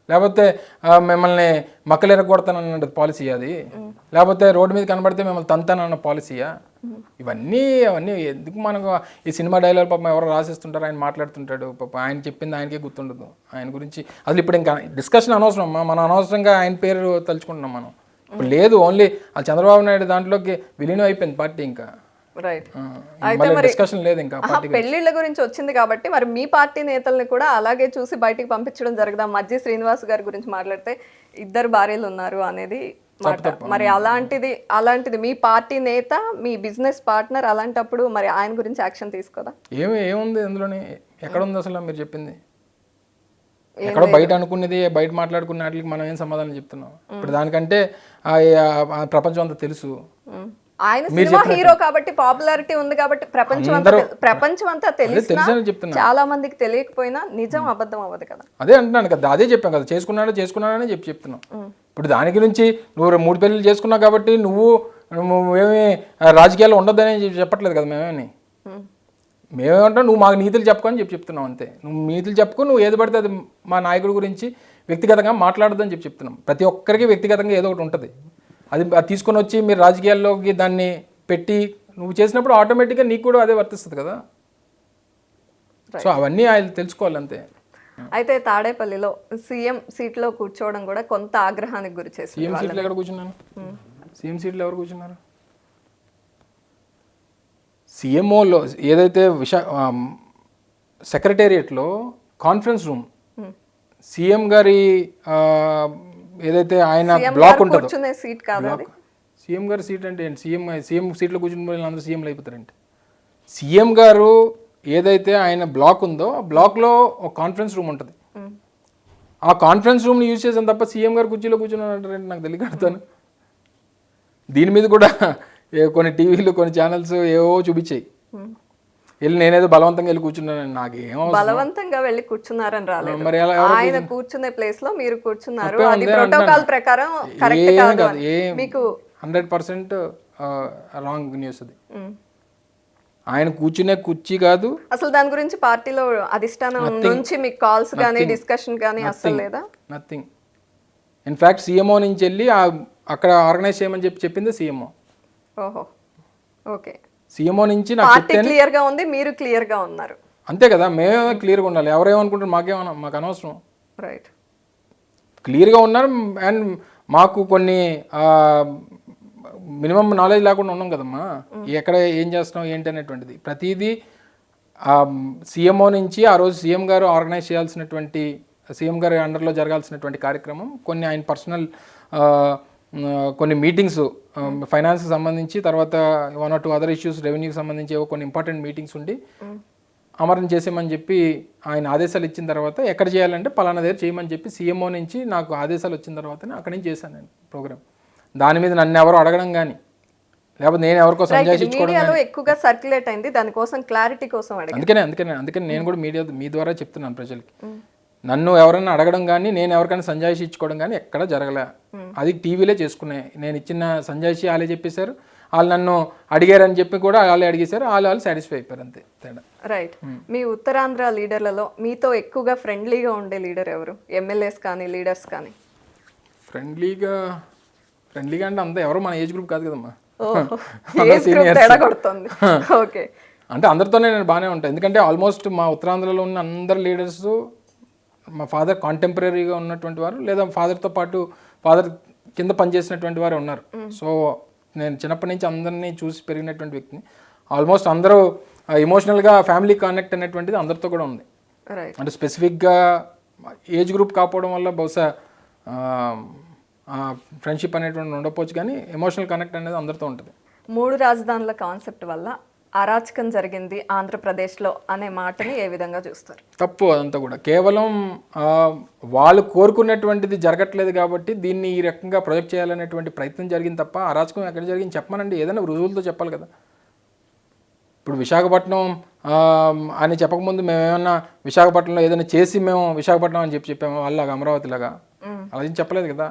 లేకపోతే మిమ్మల్ని మక్కలు ఎరగొడతానన్న పాలసీ అది, లేకపోతే రోడ్డు మీద కనబడితే మిమ్మల్ని తంతానన్న పాలసీయా? అవన్నీ ఎందుకు మనకు ఈ సినిమా డైలాగ్ పాపం ఎవరో రాసేస్తుంటారు, ఆయన మాట్లాడుతుంటాడు పాపం, ఆయన చెప్పింది ఆయనకే గుర్తుండదు. ఆయన గురించి అసలు ఇప్పుడు ఇంకా డిస్కషన్ అనవసరం అమ్మా. మనం అనవసరంగా ఆయన పేరు తలుచుకుంటున్నాం మనం. ఇప్పుడు లేదు, ఓన్లీ ఆ చంద్రబాబు నాయుడు దాంట్లోకి విలీనం అయిపోయింది పార్టీ. ఇంకా రైట్, అయితే మరి డిస్కషన్ లేదు ఇంకా. పెళ్లిళ్ళ గురించి వచ్చింది కాబట్టి మరి మీ పార్టీ నేతల్ని కూడా అలాగే చూసి బయటికి పంపించడం జరగదా? మధ్య శ్రీనివాస్ గారి గురించి మాట్లాడితే 2 భార్యలు ఉన్నారు అనేది మాట. మరి అలాంటిది మీ పార్టీ నేత, మీ బిజినెస్ పార్ట్నర్, అలాంటప్పుడు మరి ఆయన గురించి యాక్షన్ తీసుకోదా? ఏముంది అందులోనే? ఎక్కడ ఉంది అసలు మీరు చెప్పింది? ఎక్కడో బయట అనుకున్నది, బయట మాట్లాడుకున్న వాటికి మనం ఏం సమాధానం చెప్తున్నాం? ఇప్పుడు దానికంటే ప్రపంచం అంతా తెలుసు. ఆయన సినిమా హీరో కాబట్టి, పాపులారిటీ ఉంది కాబట్టి ప్రపంచం అంతా తెలుసు. చాలా మందికి తెలియకపోయినా నిజం అబద్ధం అవ్వదు కదా. అదే అంటున్నాను కదా, అదే చెప్పాం కదా, చేసుకున్నాడని చెప్తున్నాం. ఇప్పుడు దానికి నుంచి నువ్వు 3 పెళ్ళిళ్ళు చేసుకున్నావు కాబట్టి నువ్వేమి రాజకీయాల్లో ఉండొద్దని చెప్పట్లేదు కదా. మేమేమంటాం, నువ్వు మాకు నీతులు చెప్పుకొని చెప్తున్నావు అంతే. నువ్వు నీతులు చెప్పుకో, నువ్వు ఏది పడితే అది మా నాయకుడి గురించి వ్యక్తిగతంగా మాట్లాడొద్దని చెప్తున్నాం. ప్రతి ఒక్కరికి వ్యక్తిగతంగా ఏదో ఒకటి ఉంటుంది. అది తీసుకొని వచ్చి మీరు రాజకీయాల్లోకి దాన్ని పెట్టి నువ్వు చేసినప్పుడు ఆటోమేటిక్గా నీకు కూడా అదే వర్తిస్తుంది కదా. సో అవన్నీ ఆయన తెలుసుకోవాలి అంతే. అయితే తాడేపల్లిలో సీఎం సీట్లో కూర్చోవడం కూడా కొంత ఆగ్రహానికి గురి చేసింది. సీఎం సీట్లో ఎక్కడ కూర్చున్నాను? సీఎం సీట్లో ఎవరు కూర్చున్నారు? సీఎంఓలో ఏదైతే సెక్రటేరియట్లో కాన్ఫరెన్స్ రూమ్, సీఎం గారి ఏదైతే ఆయన బ్లాక్ ఉంటుందో, సీఎం గారి సీట్ అంటే ఏంటి? సీఎం సీట్లో కూర్చుని అందరూ సీఎంలు అయిపోతారంటే, సీఎం గారు ఏదైతే ఆయన బ్లాక్ ఉందో ఆ బ్లాక్లో ఒక కాన్ఫరెన్స్ రూమ్ ఉంటుంది. ఆ కాన్ఫరెన్స్ రూమ్ని యూజ్ చేసాను తప్ప సీఎం గారు కుర్చీలో కూర్చున్నారంటారంటే నాకు తెలియకడతాను. దీని మీద కూడా కొన్ని టీవీలు, కొన్ని ఛానల్స్ ఏవో చూపించాయి. వెళ్ళి నేనేదో బలవంతంగా వెళ్ళి కూర్చున్నాను. నాకేమో బలవంతంగా వెళ్ళి కూర్చున్నారని రాలేదు. మరి ఆయన కూర్చునే ప్లేస్ లో మీరు కూర్చున్నారు, అది ప్రోటోకాల్ ప్రకారం కరెక్ట్ కాదు. మీకు 100% రాంగ్ న్యూస్ అది. ఆయన కూర్చునే కుర్చీ కాదు అసలు. దాని గురించి పార్టీలో అధిష్టానం నుంచి మీకు కాల్స్ కానీ డిస్కషన్ కానీ అసలు లేదా? నథింగ్. ఇన్ఫాక్ట్ సీఎంఓ నుంచి వెళ్ళి అక్కడ ఆర్గనైజ్ చేయమని చెప్పింది సీఎంఓ. ఓహో, ఓకే. సీఎంఓ నుంచి పార్టీ క్లియర్ గా ఉంది, మీరు క్లియర్ గా ఉన్నారు అంతే కదా. మేమే క్లియర్గా ఉండాలి. ఎవరేమనుకుంటారు మాకు అనవసరం. రైట్, క్లియర్గా ఉన్నారు. అండ్ మాకు కొన్ని మినిమం నాలెడ్జ్ లేకుండా ఉన్నాం కదమ్మా, ఎక్కడ ఏం చేస్తున్నాం ఏంటి అనేటువంటిది. ప్రతిదీ సీఎంఓ నుంచి ఆ రోజు సీఎం గారు ఆర్గనైజ్ చేయాల్సినటువంటి, సీఎం గారి అండర్లో జరగాల్సినటువంటి కార్యక్రమం, కొన్ని ఆయన పర్సనల్ కొన్ని మీటింగ్స్, ఫైనాన్స్కి సంబంధించి, తర్వాత 1 or 2 అదర్ ఇష్యూస్, రెవెన్యూకి సంబంధించి కొన్ని ఇంపార్టెంట్ మీటింగ్స్ ఉండి అమరణ చేసేయమని చెప్పి ఆయన ఆదేశాలు ఇచ్చిన తర్వాత, ఎక్కడ చేయాలంటే పలానా దగ్గర చేయమని చెప్పి సీఎంఓ నుంచి నాకు ఆదేశాలు వచ్చిన తర్వాతనే అక్కడి నుంచి చేశాను నేను ప్రోగ్రామ్. దాని మీద నన్ను ఎవరు అడగడం కానీ, లేకపోతే నేను ఎవరికో సంజాయించుకోవడం ఎక్కువగా సర్క్యులేట్ అయింది. దానికోసం క్లారిటీ కోసం అందుకనే నేను కూడా మీ ద్వారా చెప్తున్నాను ప్రజలకి. నన్ను ఎవరైనా అడగడం కానీ, నేను ఎవరికైనా సంజాయిషి ఇచ్చుకోవడం కానీ ఎక్కడ జరగలే. అది టీవీలే చేసుకున్నాయి. నేను ఇచ్చిన సంజాయిషి వాళ్ళే చెప్పేశారు, వాళ్ళు నన్ను అడిగారని చెప్పి కూడా వాళ్ళే అడిగేశారు, వాళ్ళు సాటిస్ఫై అయిపోయారు అంతే తేడా. రైట్. మీ ఉత్తరాంధ్ర లీడర్లలో మీతో ఎక్కువగా ఫ్రెండ్లీగా ఉండే లీడర్ ఎవరు? ఎమ్మెల్యేస్ కానీ లీడర్స్ కానీ? ఫ్రెండ్లీగా అంటే అంతా ఎవరు మన ఏజ్ గ్రూప్ కాదు కదమ్మా. ఓకే. అంటే అందరితోనే నేను బాగానే ఉంటాను. ఎందుకంటే ఆల్మోస్ట్ మా ఉత్తరాంధ్రలో ఉన్న అందరు లీడర్స్ మా ఫాదర్ కాంటెంపరీగా ఉన్నటువంటి వారు, లేదా ఫాదర్తో పాటు ఫాదర్ కింద పనిచేసినటువంటి వారు ఉన్నారు. సో నేను చిన్నప్పటి నుంచి అందరినీ చూసి పెరిగినటువంటి వ్యక్తిని. ఆల్మోస్ట్ అందరూ ఎమోషనల్గా ఫ్యామిలీ కనెక్ట్ అనేటువంటిది అందరితో కూడా ఉంది. అంటే స్పెసిఫిక్గా ఏజ్ గ్రూప్ కాకపోవడం వల్ల బహుశా ఫ్రెండ్షిప్ అనేటువంటి ఉండకపోవచ్చు, కానీ ఎమోషనల్ కనెక్ట్ అనేది అందరితో ఉంటుంది. 3 రాజధానుల కాన్సెప్ట్ వల్ల అరాచకం జరిగింది ఆంధ్రప్రదేశ్లో అనే మాటని ఏ విధంగా చూస్తారు? తప్పు అదంతా కూడా. కేవలం వాళ్ళు కోరుకున్నటువంటిది జరగట్లేదు కాబట్టి దీన్ని ఈ రకంగా ప్రొజెక్ట్ చేయాలనేటువంటి ప్రయత్నం జరిగింది తప్ప అరాచకం ఎక్కడ జరిగింది చెప్పమనండి, ఏదైనా రుజువులతో చెప్పాలి కదా. ఇప్పుడు విశాఖపట్నం అని చెప్పకముందు మేము ఏమన్నా విశాఖపట్నంలో ఏదైనా చేసి మేము విశాఖపట్నం అని చెప్పాము వాళ్ళలాగా అమరావతిలాగా, అలా ఏం చెప్పలేదు కదా.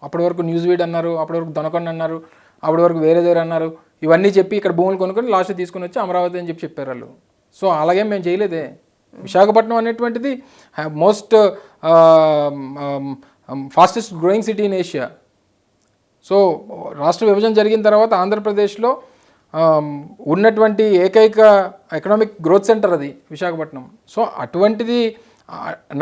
అప్పటి వరకు న్యూస్ వీడ్ అన్నారు, అప్పటి వరకు దొనకొండ అన్నారు, అప్పటి వరకు వేరే దగ్గర అన్నారు, ఇవన్నీ చెప్పి ఇక్కడ భూములు కొనుక్కొని లాస్ట్ తీసుకుని వచ్చి అమరావతి అని చెప్పారు వాళ్ళు. సో అలాగే మేము చేయలేదే. విశాఖపట్నం అనేటువంటిది most fastest growing city in Asia. So రాష్ట్ర విభజన జరిగిన తర్వాత ఆంధ్రప్రదేశ్లో ఉన్నటువంటి ఏకైక ఎకనామిక్ గ్రోత్ సెంటర్ అది విశాఖపట్నం. సో అటువంటిది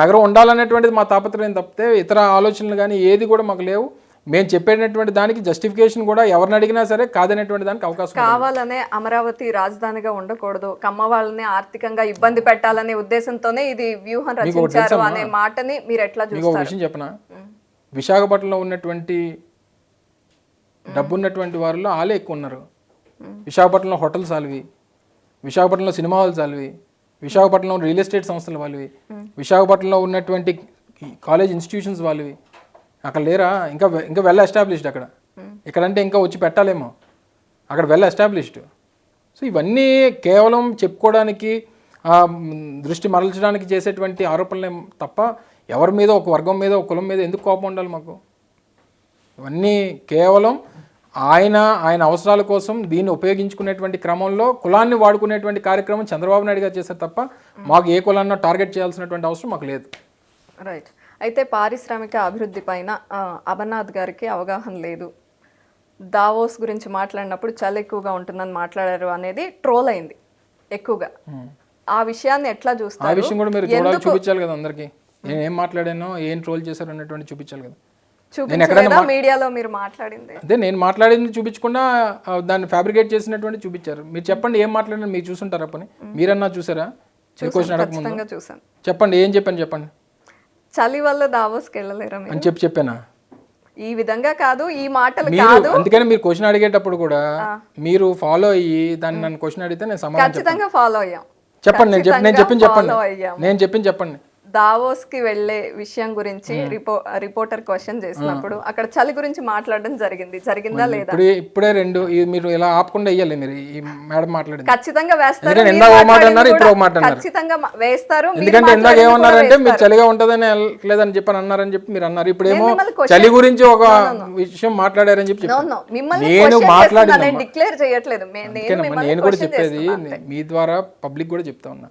నగరం ఉండాలనేటువంటిది మా తాపత్రయం తప్పితే ఇతర ఆలోచనలు కానీ ఏది కూడా మాకు లేవు. మేము చెప్పేటటువంటి దానికి జస్టిఫికేషన్ కూడా ఎవరిని అడిగినా సరే కాదనేటువంటి దానికి అవకాశం. కావాలనే అమరావతి రాజధానిగా ఉండకూడదు, కమ్మ వాళ్ళని ఆర్థికంగా ఇబ్బంది పెట్టాలనే ఉద్దేశంతోనే ఇది వ్యూహం రచించారు అనే మాటని మీరు ఎట్లా చూస్తారు? మీకు ఒక విషయం చెప్పనా, విశాఖపట్నంలో ఉన్నటువంటి డబ్బున్నటువంటి వారిలో ఆలే ఎక్కువ ఉన్నారు. విశాఖపట్నంలో హోటల్స్ వాళ్ళవి, విశాఖపట్నంలో సినిమా హాల్స్ వాళ్ళవి, విశాఖపట్నంలో రియల్ ఎస్టేట్ సంస్థలు వాళ్ళవి, విశాఖపట్నంలో ఉన్నటువంటి కాలేజ్ ఇన్స్టిట్యూషన్స్ వాళ్ళవి. అక్కడ లేరా? ఇంకా ఇంకా వెల్ ఎస్టాబ్లిష్డ్ అక్కడ. ఇక్కడంటే ఇంకా వచ్చి పెట్టాలేమో, అక్కడ వెల్ ఎస్టాబ్లిష్డ్. సో ఇవన్నీ కేవలం చెప్పుకోవడానికి దృష్టి మరల్చడానికి చేసేటువంటి ఆరోపణలే తప్ప ఎవరి మీద, ఒక వర్గం మీద, ఒక కులం మీద ఎందుకు కోపం ఉండాలి మాకు? ఇవన్నీ కేవలం ఆయన అవసరాల కోసం దీన్ని ఉపయోగించుకునేటువంటి క్రమంలో కులాన్ని వాడుకునేటువంటి కార్యక్రమం చంద్రబాబు నాయుడు గారు చేశారు తప్ప మాకు ఏ కులాన్నో టార్గెట్ చేయాల్సినటువంటి అవసరం మాకు లేదు. రైట్. అయితే పారిశ్రామిక అభివృద్ధి పైన అమర్నాథ్ గారికి అవగాహన లేదు, దావోస్ గురించి మాట్లాడినప్పుడు చాలా ఎక్కువగా ఉంటుందని మాట్లాడారు అనేది ట్రోల్ అయింది ఎక్కువగా. ఆ విషయాన్ని ఎట్లా చూస్తారు? ఆ విషయం కూడా మీరు చూపించాలి కదా అందరికీ. నేను ఏం మాట్లాడానో, ఏం ట్రోల్ చేశారు అన్నటువంటి చూపించాలి కదా. మీడియాలో మీరు మాట్లాడింది అదే, నేను మాట్లాడింది చూపించకుండా దాన్ని ఫ్యాబ్రికేట్ చేసినటువంటి చూపించారు. మీరు చెప్పండి ఏం మాట్లాడినా మీరు చూసుంటారా? పని మీరన్నా చూసారా? క్వశ్చన్ అడగకముందు చూసాను. చెప్పండి ఏం చెప్పాను చెప్పండి. చలి వల్ల దావోస్కి వెళ్ళలేరా అని చెప్పానా? ఈ విధంగా కాదు, ఈ మాటలు కాదు. అందుకని మీరు క్వశ్చన్ అడిగేటప్పుడు కూడా మీరు ఫాలో అయ్యి దాన్ని నన్ను క్వశ్చన్ అడిగితే నేను సమాధానం ఖచ్చితంగా ఫాలో అయ్యాం. చెప్పండి. నేను చెప్పింది చెప్పండి. దావోస్ కి వెళ్లే విషయం గురించి రిపోర్టర్ క్వశ్చన్ చేసినప్పుడు అక్కడ చలి గురించి మాట్లాడడం జరిగిందా లేదా? ఇప్పుడే రెండు మీరు ఇలా ఆపకుండా ఇయ్యాలి. మీరు ఈ మేడం మాట్లాడింది ఖచ్చితంగా వేస్తారు, ఖచ్చితంగా వేస్తారు. ఎందుకంటే ఇందాక ఏమన్నారంటే మీరు చలిగా ఉంటదని లేదని చెప్పని అన్నారని చెప్పి మీరు అన్నారు. ఇప్పుడేమో చలి గురించి ఒక విషయం మాట్లాడారని చెప్పి నేను మాట్లాడి డిక్లేర్ చేయట్లేదు. నేను కూడా చెప్పేది మీ ద్వారా పబ్లిక్ కూడా చెప్తా ఉన్నా.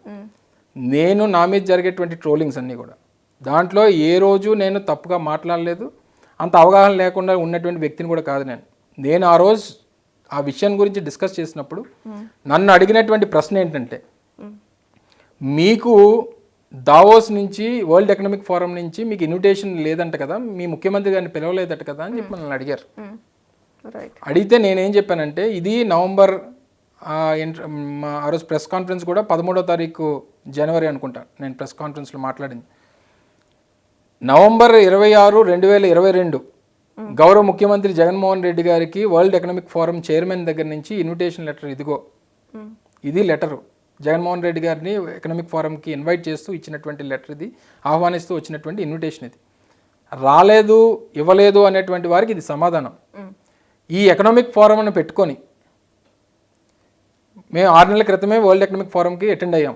నేను నా మీద జరిగేటువంటి ట్రోలింగ్స్ అన్నీ కూడా దాంట్లో ఏ రోజు నేను తప్పుగా మాట్లాడలేదు. అంత అవగాహన లేకుండా ఉన్నటువంటి వ్యక్తిని కూడా కాదు నేను ఆ రోజు ఆ విషయం గురించి డిస్కస్ చేసినప్పుడు నన్ను అడిగినటువంటి ప్రశ్న ఏంటంటే, మీకు దావోస్ నుంచి, వరల్డ్ ఎకనామిక్ ఫోరం నుంచి మీకు ఇన్విటేషన్ లేదంట కదా, మీ ముఖ్యమంత్రి గారిని పిలవలేదట కదా అని చెప్పి నన్ను అడిగారు. అడిగితే నేనేం చెప్పానంటే, ఇది నవంబర్ ఆ రోజు ప్రెస్ కాన్ఫరెన్స్ కూడా 13వ తారీఖు జనవరి అనుకుంటా నేను ప్రెస్ కాన్ఫరెన్స్లో మాట్లాడింది. నవంబర్ 26, 2022 గౌరవ ముఖ్యమంత్రి జగన్మోహన్ రెడ్డి గారికి వరల్డ్ ఎకనామిక్ ఫోరం చైర్మన్ దగ్గర నుంచి ఇన్విటేషన్ లెటర్ ఇదిగో, ఇది లెటరు. జగన్మోహన్ రెడ్డి గారిని ఎకనామిక్ ఫోరంకి ఇన్వైట్ చేస్తూ ఇచ్చినటువంటి లెటర్ ఇది, ఆహ్వానిస్తూ వచ్చినటువంటి ఇన్విటేషన్ ఇది. రాలేదు, ఇవ్వలేదు అనేటువంటి వారికి ఇది సమాధానం. ఈ ఎకనామిక్ ఫోరం అని పెట్టుకొని మేము 6 నెలల క్రితమే వరల్డ్ ఎకనామిక్ ఫోరంకి అటెండ్ అయ్యాం.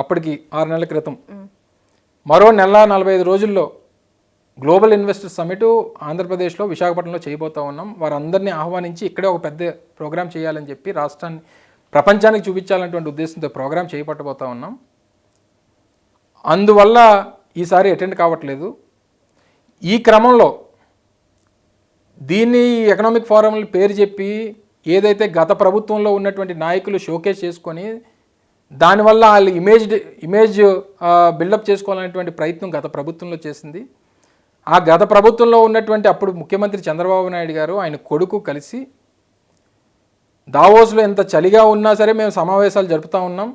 అప్పటికి 6 నెలల క్రితం మరో నెల 45 రోజుల్లో గ్లోబల్ ఇన్వెస్టర్ సమిట్ ఆంధ్రప్రదేశ్లో విశాఖపట్నంలో చేయబోతా ఉన్నాం. వారందరినీ ఆహ్వానించి ఇక్కడే ఒక పెద్ద ప్రోగ్రామ్ చేయాలని చెప్పి రాష్ట్రాన్ని ప్రపంచానికి చూపించాలనేటువంటి ఉద్దేశంతో ప్రోగ్రామ్ చేపట్టబోతా ఉన్నాం. అందువల్ల ఈసారి అటెండ్ కావట్లేదు. ఈ క్రమంలో దీన్ని ఎకనామిక్ ఫోరం పేరు చెప్పి ఏదైతే గత ప్రభుత్వంలో ఉన్నటువంటి నాయకులు షోకేస్ చేసుకొని దానివల్ల వాళ్ళు ఇమేజ్ బిల్డప్ చేసుకోవాలనేటువంటి ప్రయత్నం గత ప్రభుత్వంలో చేసింది. ఆ గత ప్రభుత్వంలో ఉన్నటువంటి అప్పుడు ముఖ్యమంత్రి చంద్రబాబు నాయుడు గారు ఆయన కొడుకు కలిసి దావోస్లో ఎంత చలిగా ఉన్నా సరే మేము సమావేశాలు జరుపుతూ ఉన్నాం,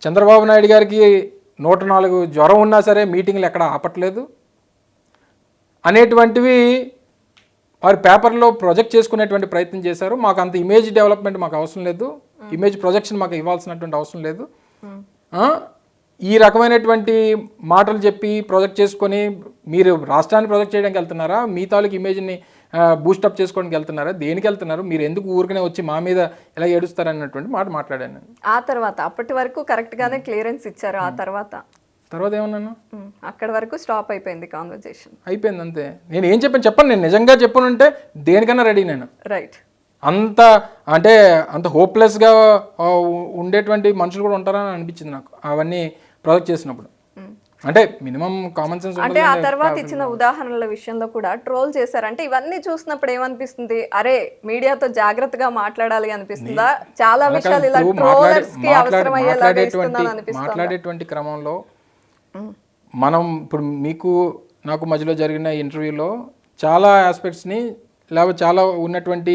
చంద్రబాబు నాయుడు గారికి 104 జ్వరం ఉన్నా సరే మీటింగ్లు ఎక్కడ ఆపట్లేదు అనేటువంటివి వారి పేపర్లో ప్రొజెక్ట్ చేసుకునేటువంటి ప్రయత్నం చేశారు. మాకు అంత ఇమేజ్ డెవలప్మెంట్ మాకు అవసరం లేదు, ఇమేజ్ ప్రొజెక్షన్ మాకు ఇవ్వాల్సినటువంటి అవసరం లేదు, ఈ రకమైనటువంటి మాటలు చెప్పి ప్రొజెక్ట్ చేసుకొని మీరు రాష్ట్రాన్ని ప్రొజెక్ట్ చేయడానికి వెళ్తున్నారా, మీ తాలూకు ఇమేజ్ని బూస్టప్ చేసుకోవడానికి వెళ్తున్నారా, దేనికి వెళ్తున్నారు, మీరు ఎందుకు ఊరికనే వచ్చి మా మీద ఎలా ఏడుస్తారు అన్నటువంటి మాట మాట్లాడాను నేను. ఆ తర్వాత అప్పటి వరకు కరెక్ట్గానే క్లియరెన్స్ ఇచ్చారు. ఆ తర్వాత ఏమన్నాను, అక్కడ వరకు స్టాప్ అయిపోయింది కాన్వర్జేషన్, అయిపోయింది అంతే. నేను ఏం చెప్పను, నేను నిజంగా చెప్పానంటే దేనికన్నా రెడీ నేను. రైట్. అంత అంటే అంత హోప్లెస్గా ఉండేటువంటి మనుషులు కూడా ఉంటారని అనిపించింది నాకు అవన్నీ ప్రాజెక్ట్ చేసినప్పుడు. అంటే మినిమం కామన్ సెన్స్. అంటే ఆ తర్వాత ఇచ్చిన ఉదాహరణల విషయంలో కూడా ట్రోల్ చేశారు. అంటే ఇవన్నీ చూసినప్పుడు ఏమనిపిస్తుంది, అరే మీడియాతో జాగ్రత్తగా మాట్లాడాలి అనిపిస్తుందా? చాలా విషయాలు ఇలా ట్రోలర్స్ కి అవసరం అయ్యేలాగా ఇస్తున్నాను అనిపిస్తుంది. మాట్లాడేటువంటి క్రమంలో మనం ఇప్పుడు మీకు నాకు మధ్యలో జరిగిన ఇంటర్వ్యూలో చాలా ఆస్పెక్ట్స్ని లేకపోతే చాలా ఉన్నటువంటి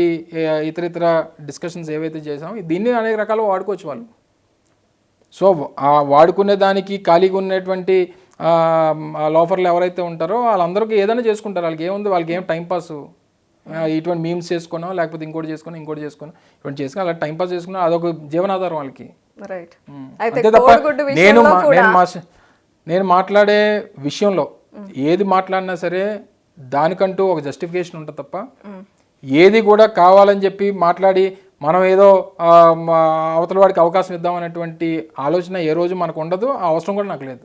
ఇతర డిస్కషన్స్ ఏవైతే చేసామో దీన్ని అనేక రకాలుగా వాడుకోవచ్చు వాళ్ళు. సో ఆ వాడుకునే దానికి ఖాళీగా ఉన్నటువంటి లోఫర్లు ఎవరైతే ఉంటారో వాళ్ళందరికీ ఏదైనా చేసుకుంటారు. వాళ్ళకి ఏముంది, వాళ్ళకి ఏం టైంపాస్ ఇటువంటి మీమ్స్ చేసుకున్నాం లేకపోతే ఇంకోటి చేసుకున్నాం ఇటువంటి చేసుకుని అలా టైంపాస్ చేసుకున్నా అదొక జీవనాధారం వాళ్ళకి. అంతే తప్ప నేను మాట్లాడే విషయంలో ఏది మాట్లాడినా సరే దానికంటూ ఒక జస్టిఫికేషన్ ఉంటుంది తప్ప ఏది కూడా కావాలని చెప్పి మాట్లాడి మనం ఏదో అవతల వాడికి అవకాశం ఇద్దాం అనేటువంటి ఆలోచన ఏ రోజు మనకు ఉండదు, ఆ అవసరం కూడా నాకు లేదు.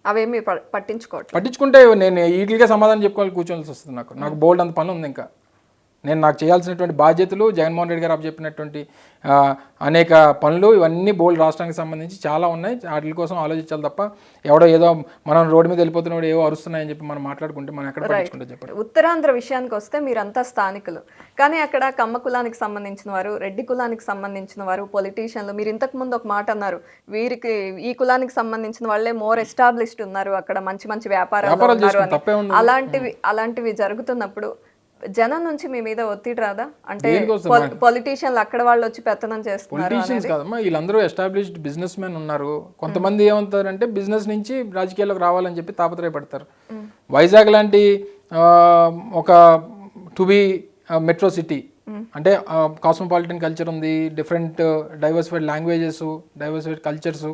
అవేమి పట్టించుకుంటే నేను ఈజీగా సమాధానం చెప్పుకోవాలి కూర్చోవాల్సి వస్తుంది. నాకు బోల్డ్ అంత పని ఉంది. ఇంకా నాకు చేయాల్సినటువంటి బాధ్యతలు జగన్మోహన్ రెడ్డి గారు చెప్పినటువంటి అనేక పనులు ఇవన్నీ బోల్డ్ రాష్ట్రానికి సంబంధించి చాలా ఉన్నాయి. వాటి కోసం ఆలోచించాలి తప్ప ఎవడో ఏదో మనం రోడ్డు మీద వెళ్ళిపోతున్నప్పుడు ఏవో అరుస్తున్నాయని చెప్పి మనం మాట్లాడుకుంటే మనం ఎక్కడ పట్టించుకుంటే చెప్పండి. ఉత్తరాంధ్ర విషయానికి వస్తే మీరంతా స్థానికులు, కానీ అక్కడ కమ్మ కులానికి సంబంధించిన వారు, రెడ్డి కులానికి సంబంధించిన వారు, పొలిటీషియన్లు. మీరు ఇంతకు ముందు ఒక మాట అన్నారు, వీరికి ఈ కులానికి సంబంధించిన వాళ్ళే మోర్ ఎస్టాబ్లిష్డ్ ఉన్నారు, అక్కడ మంచి మంచి వ్యాపారాలు ఉన్నారు. అలాంటివి జరుగుతున్నప్పుడు జనం నుంచి మీ మీద ఒత్తిడి రాదా? అంటే పొలిటీషియన్లు అక్కడ వాళ్ళు వచ్చి పెత్తనం చేస్తున్నారు. పొలిటీషియన్స్ కాదమ్మా, వీళ్ళందరూ ఎస్టాబ్లిష్డ్ బిజినెస్ మెన్ ఉన్నారు. కొంతమంది ఏమంటారంటే బిజినెస్ నుంచి రాజకీయాల్లోకి రావాలని చెప్పి తాపత్రయపడతారు. వైజాగ్ లాంటి ఒక టు బి మెట్రో సిటీ అంటే కాస్మోపాలిటన్ కల్చర్ ఉంది, different diversified languages, diversified cultures,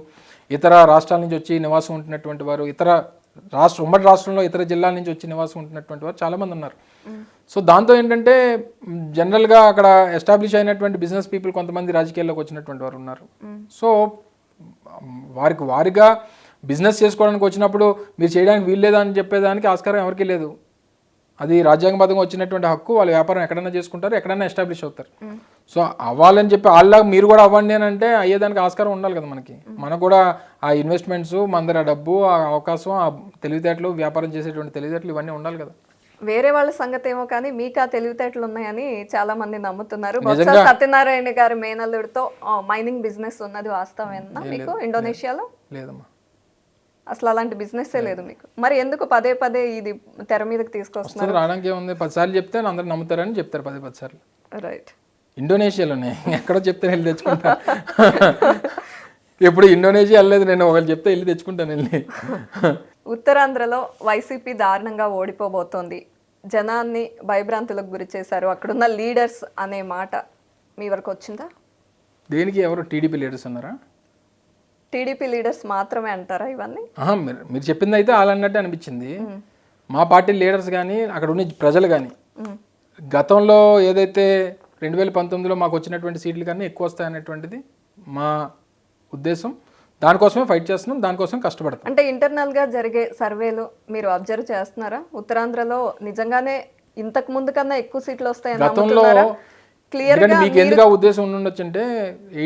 ఇతర రాష్ట్రాల నుంచి వచ్చి నివాసం ఉంటున్నటువంటి వారు, ఉమ్మడి రాష్ట్రంలో ఇతర జిల్లాల నుంచి వచ్చి నివాసం ఉంటున్నటువంటి వారు చాలామంది ఉన్నారు. సో దాంతో ఏంటంటే జనరల్గా అక్కడ ఎస్టాబ్లిష్ అయినటువంటి బిజినెస్ పీపుల్ కొంతమంది రాజకీయాల్లోకి వచ్చినటువంటి వారు ఉన్నారు. సో వారిగా బిజినెస్ చేసుకోవడానికి వచ్చినప్పుడు మీరు చేయడానికి వీల్లేదా అని చెప్పేదానికి ఆస్కారం ఎవరికీ లేదు. అది రాజ్యాంగబద్ధంగా వచ్చినటువంటి హక్కు. వాళ్ళ వ్యాపారం ఎక్కడైనా చేసుకుంటారు, ఎక్కడైనా ఎస్టాబ్లిష్ అవుతారు. సో అవ్వాలని చెప్పి వాళ్ళలాగా మీరు కూడా అవ్వండి అని అంటే అయ్యేదానికి ఆస్కారం ఉండాలి కదా. మనకు కూడా ఆ ఇన్వెస్ట్మెంట్స్, మన దగ్గర డబ్బు, ఆ అవకాశం, ఆ తెలివితేటలు, వ్యాపారం చేసేటువంటి తెలివితేటలు ఇవన్నీ ఉండాలి కదా. వేరే వాళ్ళ సంగతి ఏమో కానీ మీకు ఆ తెలివితేటలు ఉన్నాయని చాలా మంది నమ్ముతున్నారు. సత్యనారాయణ గారి మేనల్లుడితో మైనింగ్ బిజినెస్ ఉన్నది వాస్తవేనా మీకు ఇండోనేషియాలో? లేదమ్మా, అసలు అలాంటి బిజినెస్ లేదు మీకు. మరి ఎందుకు పదే పదే ఇది తెర మీదకి తీసుకొస్తున్నారు? రావడానికి ఏముంది, 10 సార్లు చెప్తే అందరు నమ్ముతారని చెప్తారు. 10 సార్లు. రైట్. ఇండోనేషియాలోనే ఎక్కడో చెప్తే వెళ్ళి తెచ్చుకుంటా. ఎప్పుడు ఇండోనేషియా వెళ్ళలేదు నేను, ఒకళ్ళు చెప్తే వెళ్ళి తెచ్చుకుంటాను వెళ్ళి. ఉత్తరాంధ్రలో వైసీపీ దారుణంగా ఓడిపోబోతోంది, జనాన్ని భయభ్రాంతులకు గురి చేశారు, అక్కడున్న లీడర్స్ అనే మాట మీ వరకు వచ్చిందా? దేనికి? ఎవరు టీడీపీ లీడర్స్ అన్నారా? టీడీపీ లీడర్స్ మాత్రమే అంటారా ఇవన్నీ? మీరు చెప్పింది అయితే అన్నట్టు అనిపించింది. మా పార్టీ లీడర్స్ కానీ అక్కడ ఉన్న ప్రజలు కానీ గతంలో ఏదైతే 2019లో మాకు వచ్చినటువంటి సీట్లు కన్నా ఎక్కువ వస్తాయనేటువంటిది మా ఉద్దేశం. దానికోసమే ఫైట్ చేస్తున్నాం, దానికోసం కష్టపడతాం. అంటే ఇంటర్నల్ గా జరిగే సర్వేలు మీరు అబ్జర్వ్ చేస్తున్నారా? ఉత్తరాంధ్రలో నిజంగానే ఇంతకు ముందు కన్నా ఎక్కువ సీట్లు వస్తాయని గతంలో మీకు ఎందుకు ఉద్దేశం ఉండొచ్చు అంటే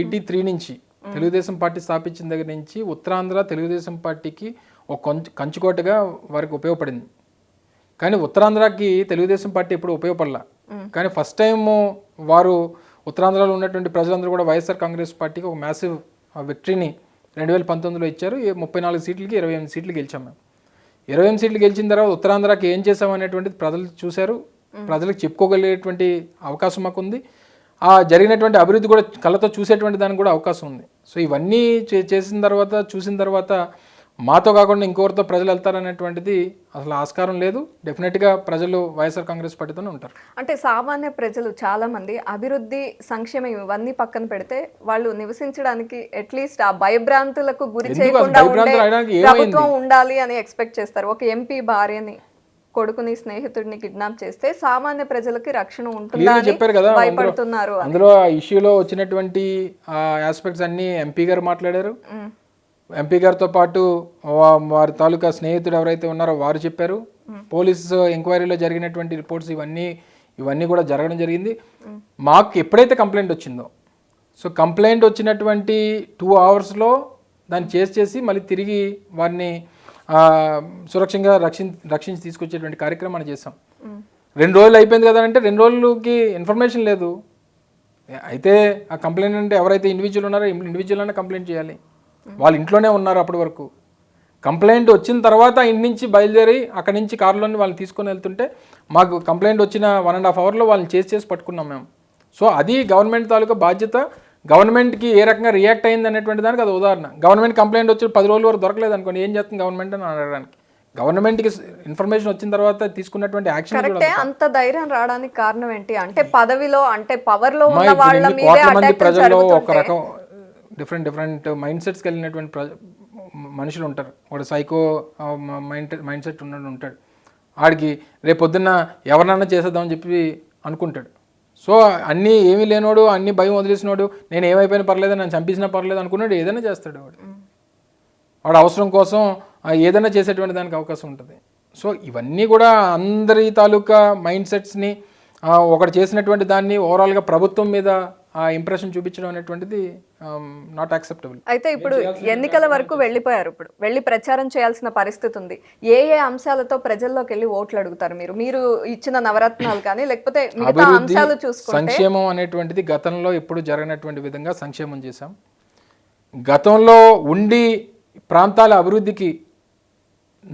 83 నుంచి తెలుగుదేశం పార్టీ స్థాపించిన దగ్గర నుంచి ఉత్తరాంధ్ర తెలుగుదేశం పార్టీకి ఒక కంచుకోటగా వారికి ఉపయోగపడింది. కానీ ఉత్తరాంధ్రకి తెలుగుదేశం పార్టీ ఎప్పుడు ఉపయోగపడలా. కానీ ఫస్ట్ టైం వారు ఉత్తరాంధ్రలో ఉన్నటువంటి ప్రజలందరూ కూడా వైఎస్ఆర్ కాంగ్రెస్ పార్టీకి ఒక మ్యాసివ్ విక్టరీని 2019లో ఇచ్చారు. 34 సీట్లకి 28 సీట్లు గెలిచాం మేము. 28 సీట్లు గెలిచిన తర్వాత ఉత్తరాంధ్రకి ఏం చేసామనేటువంటిది ప్రజలు చూశారు. ప్రజలకు చెప్పుకోగలిగేటువంటి అవకాశం మాకు ఉంది. ఆ జరిగినటువంటి అభివృద్ధి కూడా కళ్ళతో చూసేటువంటి దానికి కూడా అవకాశం ఉంది. సో ఇవన్నీ చూసిన తర్వాత మాతో కాకుండా ఇంకొకరితో ప్రజలు వెళ్తారనేటువంటిది అసలు ఆస్కారం లేదు. డెఫినెట్గా ప్రజలు వైఎస్ఆర్ కాంగ్రెస్ పార్టీతోనే ఉంటారు. అంటే సామాన్య ప్రజలు చాలా మంది అభివృద్ధి సంక్షేమం ఇవన్నీ పక్కన పెడితే వాళ్ళు నివసించడానికి అట్లీస్ట్ ఆ భయభ్రాంతులకు గురి చేయకుండా ఉండే ప్రభుత్వం ఉండాలి అని ఎక్స్పెక్ట్ చేస్తారు. ఒక ఎంపీ భార్యని కొడుకుని స్నేహితుడిని కిడ్నాప్ చేస్తే సామాన్య ప్రజలకి రక్షణ ఉంటుందా అని చెప్పారు కదా, భయపడుతున్నారు. అందులో ఆ ఇష్యూలో వచ్చినటువంటి ఆస్పెక్ట్స్ అన్ని ఎంపీ గారు మాట్లాడారు. ఎంపీ గారితో పాటు వారి తాలూకా స్నేహితుడు ఎవరైతే ఉన్నారో వారు చెప్పారు. పోలీసు ఎంక్వైరీలో జరిగినటువంటి రిపోర్ట్స్ ఇవన్నీ కూడా జరగడం జరిగింది. మాకు ఎప్పుడైతే కంప్లైంట్ వచ్చిందో, సో కంప్లైంట్ వచ్చినటువంటి 2 అవర్స్లో దాన్ని చేసి మళ్ళీ తిరిగి వారిని సురక్షంగా రక్షించి తీసుకొచ్చేటువంటి కార్యక్రమాన్ని చేసాం. 2 రోజులు అయిపోయింది కదా అంటే 2 రోజులకి ఇన్ఫర్మేషన్ లేదు. అయితే ఆ కంప్లైంట్ అంటే ఎవరైతే ఇండివిజువల్ ఉన్నారో ఇండివిజువల్ అనే కంప్లైంట్ చేయాలి. వాళ్ళు ఇంట్లోనే ఉన్నారు అప్పటి వరకు. కంప్లైంట్ వచ్చిన తర్వాత ఇంటి నుంచి బయలుదేరి అక్కడి నుంచి కారులోని వాళ్ళని తీసుకొని వెళ్తుంటే మాకు కంప్లైంట్ వచ్చిన 1.5 అవర్లో వాళ్ళని చేసి పట్టుకున్నాం మేము. సో అది గవర్నమెంట్ తాలూకా బాధ్యత. గవర్నమెంట్కి ఏ రకంగా రియాక్ట్ అయింది అనేటువంటి దానికి అది ఉదాహరణ. గవర్నమెంట్ కంప్లైంట్ వచ్చి 10 రోజుల వరకు దొరకలేదు అనుకోండి, ఏం చేస్తుంది గవర్నమెంట్ అని అడగడానికి. గవర్నమెంట్కి ఇన్ఫర్మేషన్ వచ్చిన తర్వాత తీసుకున్నటువంటి యాక్షన్. కరెక్టే. అంత ధైర్యం రావడానికి కారణం ఏంటి అంటే పదవిలో అంటే పవర్ లో ఉన్న వాళ్ళ మీదే అటాక్ ప్రజల్లో ఒక రకం డిఫరెంట్ మైండ్ సెట్స్కి వెళ్ళినటువంటి మనుషులు ఉంటారు. వాడు సైకో మైండ్ సెట్ ఉంటాడు. వాడికి రేపు పొద్దున్న ఎవరినన్నా చేసేద్దామని చెప్పి అనుకుంటాడు. సో అన్నీ ఏమీ లేనోడు, అన్ని భయం వదిలేసినోడు, నేను ఏమైపోయినా పర్లేదు, నన్ను చంపించినా పర్లేదు అనుకున్నాడు ఏదైనా చేస్తాడు. వాడు అవసరం కోసం ఏదైనా చేసేటువంటి దానికి అవకాశం ఉంటుంది. సో ఇవన్నీ కూడా అందరి తాలూకా మైండ్ సెట్స్ని ఒకటి చేసినటువంటి దాన్ని ఓవరాల్గా ప్రభుత్వం మీద ఆ ఇంప్రెషన్ చూపించడం అనేటువంటిది నాట్ యాక్సెప్టబుల్. అయితే ఇప్పుడు ఎన్నికల వరకు వెళ్ళిపోయారు. ఇప్పుడు వెళ్ళి ప్రచారం చేయాల్సిన పరిస్థితి ఉంది. ఏ అంశాలతో ప్రజల్లోకి వెళ్ళి ఓట్లు అడుగుతారు మీరు ఇచ్చిన నవరత్నాలు కానీ లేకపోతే మిగతా అంశాలు చూసుకుంటే? సంక్షేమం అనేటువంటిది గతంలో ఎప్పుడు జరగనటువంటి విధంగా సంక్షేమం చేశాం. గతంలో ఉండి ప్రాంతాల అభివృద్ధికి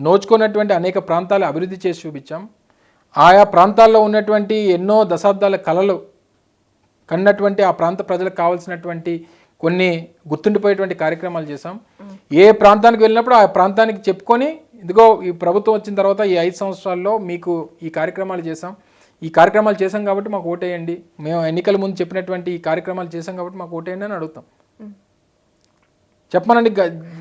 నోచుకున్నటువంటి అనేక ప్రాంతాల అభివృద్ధి చేసి చూపించాం. ఆయా ప్రాంతాల్లో ఉన్నటువంటి ఎన్నో దశాబ్దాల కళలు కన్నటువంటి ఆ ప్రాంత ప్రజలకు కావాల్సినటువంటి కొన్ని గుర్తుండిపోయేటువంటి కార్యక్రమాలు చేశాం. ఏ ప్రాంతానికి వెళ్ళినప్పుడు ఆ ప్రాంతానికి చెప్పుకొని, ఇదిగో ఈ ప్రభుత్వం వచ్చిన తర్వాత ఈ 5 సంవత్సరాల్లో మీకు ఈ కార్యక్రమాలు చేశాం, ఈ కార్యక్రమాలు చేశాం కాబట్టి మాకు ఓటేయండి, మేము ఎన్నికల ముందు చెప్పినటువంటి ఈ కార్యక్రమాలు చేశాం కాబట్టి మాకు ఓటేయండి అని అడుగుతాం. చెప్పమనండి.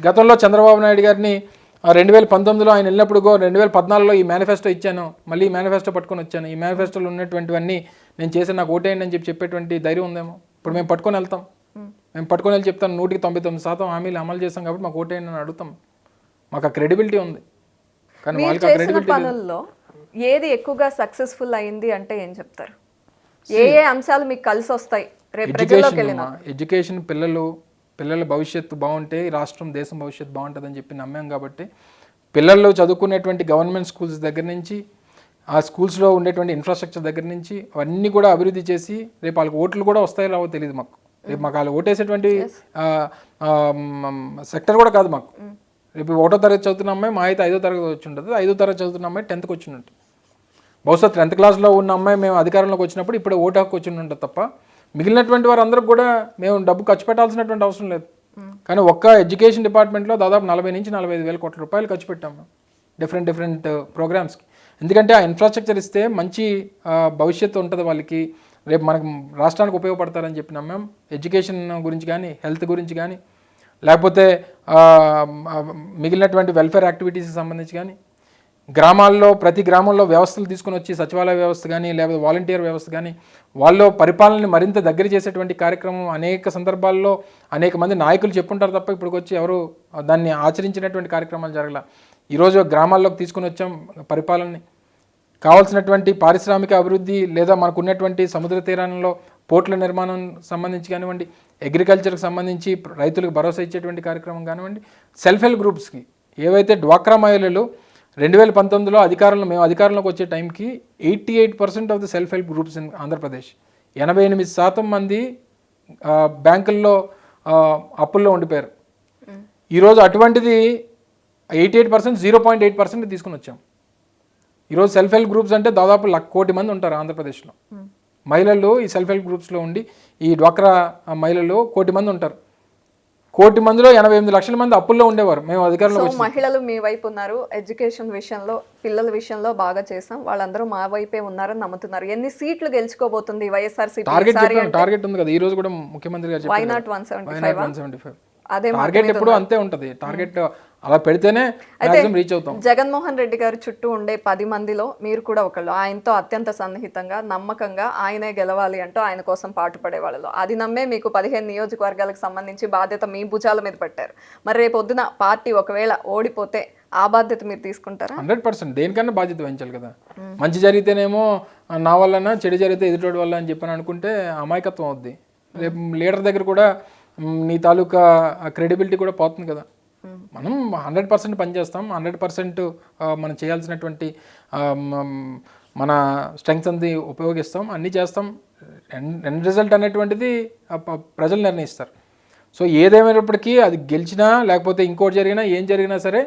గతంలో చంద్రబాబు నాయుడు గారిని 2019లో ఆయన వెళ్ళినప్పుడు 2014లో ఈ మేనిఫెస్టో ఇచ్చాను, మళ్ళీ ఈ మేనిఫెస్టో పట్టుకొని వచ్చాను, ఈ మేనిఫెస్టోలో ఉన్నటువంటివన్నీ నేను చేసి నాకు ఓటేయండి అని చెప్పేటువంటి ధైర్యం ఉందేమో. ఇప్పుడు మేము పట్టుకొని వెళ్తాం, మేము పట్టుకొని వెళ్ళి చెప్తాను 199% హామీలు అమలు చేస్తాం కాబట్టి మాకు ఓటేయండి అని అడుగుతాం. మాకు ఆ క్రెడిబిలిటీ ఉంది. కానీ వాళ్ళకి ఆ క్రెడిబిలిటీ పనుల్లో ఏది ఎక్కువగా సక్సెస్ఫుల్ అయింది అంటే ఏం చెప్తారు? ఏ అంశాలు మీకు కలిసి వస్తాయి రేపు ప్రజల్లోకి వెళ్ళినా? ఎడ్యుకేషన్, పిల్లల భవిష్యత్తు బాగుంటే రాష్ట్రం, దేశం భవిష్యత్తు బాగుంటుందని చెప్పి నమ్మాం కాబట్టి పిల్లలు చదువుకునేటువంటి గవర్నమెంట్ స్కూల్స్ దగ్గర నుంచి ఆ స్కూల్స్లో ఉండేటువంటి ఇన్ఫ్రాస్ట్రక్చర్ దగ్గర నుంచి అవన్నీ కూడా అభివృద్ధి చేసి రేపు వాళ్ళకి ఓట్లు కూడా వస్తాయో రావో తెలియదు మాకు. రేపు మాకు వాళ్ళు ఓటేసేటువంటి సెక్టర్ కూడా కాదు మాకు. రేపు 1వ తరగతి చదువుతున్న అమ్మాయి మా అయితే 5వ తరగతి వచ్చి ఉంటుంది, 5వ తరగతి చదువుతున్న అమ్మాయి 10th వచ్చి ఉంటుంది. బహుశా 10th క్లాస్లో ఉన్న అమ్మాయి మేము అధికారంలోకి వచ్చినప్పుడు ఇప్పుడు ఓటు హక్కు వచ్చి ఉంటుంది తప్ప మిగిలినటువంటి వారందరికి కూడా మేము డబ్బు ఖర్చు పెట్టాల్సినటువంటి అవసరం లేదు. కానీ ఒక్క ఎడ్యుకేషన్ డిపార్ట్మెంట్లో దాదాపు 40 నుంచి 45 వేల కోట్ల రూపాయలు ఖర్చు పెట్టాము డిఫరెంట్ ప్రోగ్రామ్స్కి. ఎందుకంటే ఆ ఇన్ఫ్రాస్ట్రక్చర్ ఇస్తే మంచి భవిష్యత్తు ఉంటుంది వాళ్ళకి, రేపు మనకు రాష్ట్రానికి ఉపయోగపడతారని చెప్పి నమ్మాం. ఎడ్యుకేషన్ గురించి కానీ, హెల్త్ గురించి కానీ, లేకపోతే మిగిలినటువంటి వెల్ఫేర్ యాక్టివిటీస్కి సంబంధించి కానీ, గ్రామాల్లో ప్రతి గ్రామంలో వ్యవస్థలు తీసుకుని వచ్చి సచివాలయ వ్యవస్థ కానీ లేకపోతే వాలంటీర్ వ్యవస్థ కానీ వాళ్ళు పరిపాలనని మరింత దగ్గర చేసేటువంటి కార్యక్రమం అనేక సందర్భాల్లో అనేక మంది నాయకులు చెప్పుంటారు తప్ప ఇప్పటికి వచ్చి ఎవరు దాన్ని ఆచరించినటువంటి కార్యక్రమాలు జరగల. ఈరోజు గ్రామాల్లోకి తీసుకుని వచ్చాం పరిపాలనని. కావాల్సినటువంటి పారిశ్రామిక అభివృద్ధి లేదా మనకు ఉన్నటువంటి సముద్ర తీరాలలో పోర్టుల నిర్మాణం సంబంధించి కానివ్వండి, అగ్రికల్చర్కి సంబంధించి రైతులకు భరోసా ఇచ్చేటువంటి కార్యక్రమం కానివ్వండి, సెల్ఫ్ హెల్ప్ గ్రూప్స్కి ఏవైతే డ్వాక్రా మహిళలు 2019లో మేము అధికారంలోకి వచ్చే టైంకి 88% of the self help groups in Andhra Pradesh, 88% మంది బ్యాంకుల్లో అప్పుల్లో ఉండిపోయారు. ఈరోజు అటువంటిది 88% 0.8% తీసుకుని వచ్చాం. ఈరోజు సెల్ఫ్ హెల్ప్ గ్రూప్స్ అంటే దాదాపు 1 కోటి మంది ఉంటారు ఆంధ్రప్రదేశ్లో. మహిళలు ఈ సెల్ఫ్ హెల్ప్ గ్రూప్స్లో ఉండి ఈ డ్వాక్రా మహిళలు 1 కోటి మంది ఉంటారు. 1,00,00,000 మందిలో 88 లక్షల మంది అప్పుల్లో ఉండేవారు మేము అధికారంలో. సో మహిళలు మీ వైపు ఉన్నారు, ఎడ్యుకేషన్ విషయంలో పిల్లల విషయంలో బాగా చేసాం, వాళ్ళందరూ మా వైపే ఉన్నారని నమ్ముతున్నారు. ఎన్ని సీట్లు గెలుచుకోబోతుంది వైఎస్ఆర్సీపీ? టార్గెట్ ఉంది కదా, ఈ రోజు కూడా ముఖ్యమంత్రి గారు వై చెప్పారు నాట్ 175? అదే టార్గెట్ ఎప్పుడు అంతే ఉంటది. టార్గెట్ అలా పెడితేనే రీచ్ అవుతాం. జగన్మోహన్ రెడ్డి గారు చుట్టూ ఉండే 10 మందిలో మీరు కూడా ఒకళ్ళు. ఆయనతో అత్యంత సన్నిహితంగా నమ్మకంగా ఆయనే గెలవాలి అంటూ ఆయన కోసం పాటుపడే వాళ్ళు. అది నమ్మే మీకు 15 నియోజకవర్గాలకు సంబంధించి బాధ్యత మీ భుజాల మీద పెట్టారు. మరి రేపు పొద్దున పార్టీ ఒకవేళ ఓడిపోతే ఆ బాధ్యత మీరు తీసుకుంటారా? 100%. దేనికన్నా బాధ్యత వహించాలి కదా. మంచి జరిగితేనేమో నా వల్లనా, చెడు జరిగితే ఎదుటోడి వల్ల అని చెప్పని అనుకుంటే అమాయకత్వం అవుద్ది. రేపు లీడర్ దగ్గర కూడా నీ తాలూకా క్రెడిబిలిటీ కూడా పోతుంది కదా. మనం 100% పనిచేస్తాం, 100% మనం చేయాల్సినటువంటి మన స్ట్రెంగ్స్ అంది ఉపయోగిస్తాం, అన్నీ చేస్తాం. ఎండ్ రిజల్ట్ అనేటువంటిది ప్రజలు నిర్ణయిస్తారు. సో ఏదేమైనప్పటికీ అది గెలిచినా లేకపోతే ఇంకోటి జరిగినా ఏం జరిగినా సరే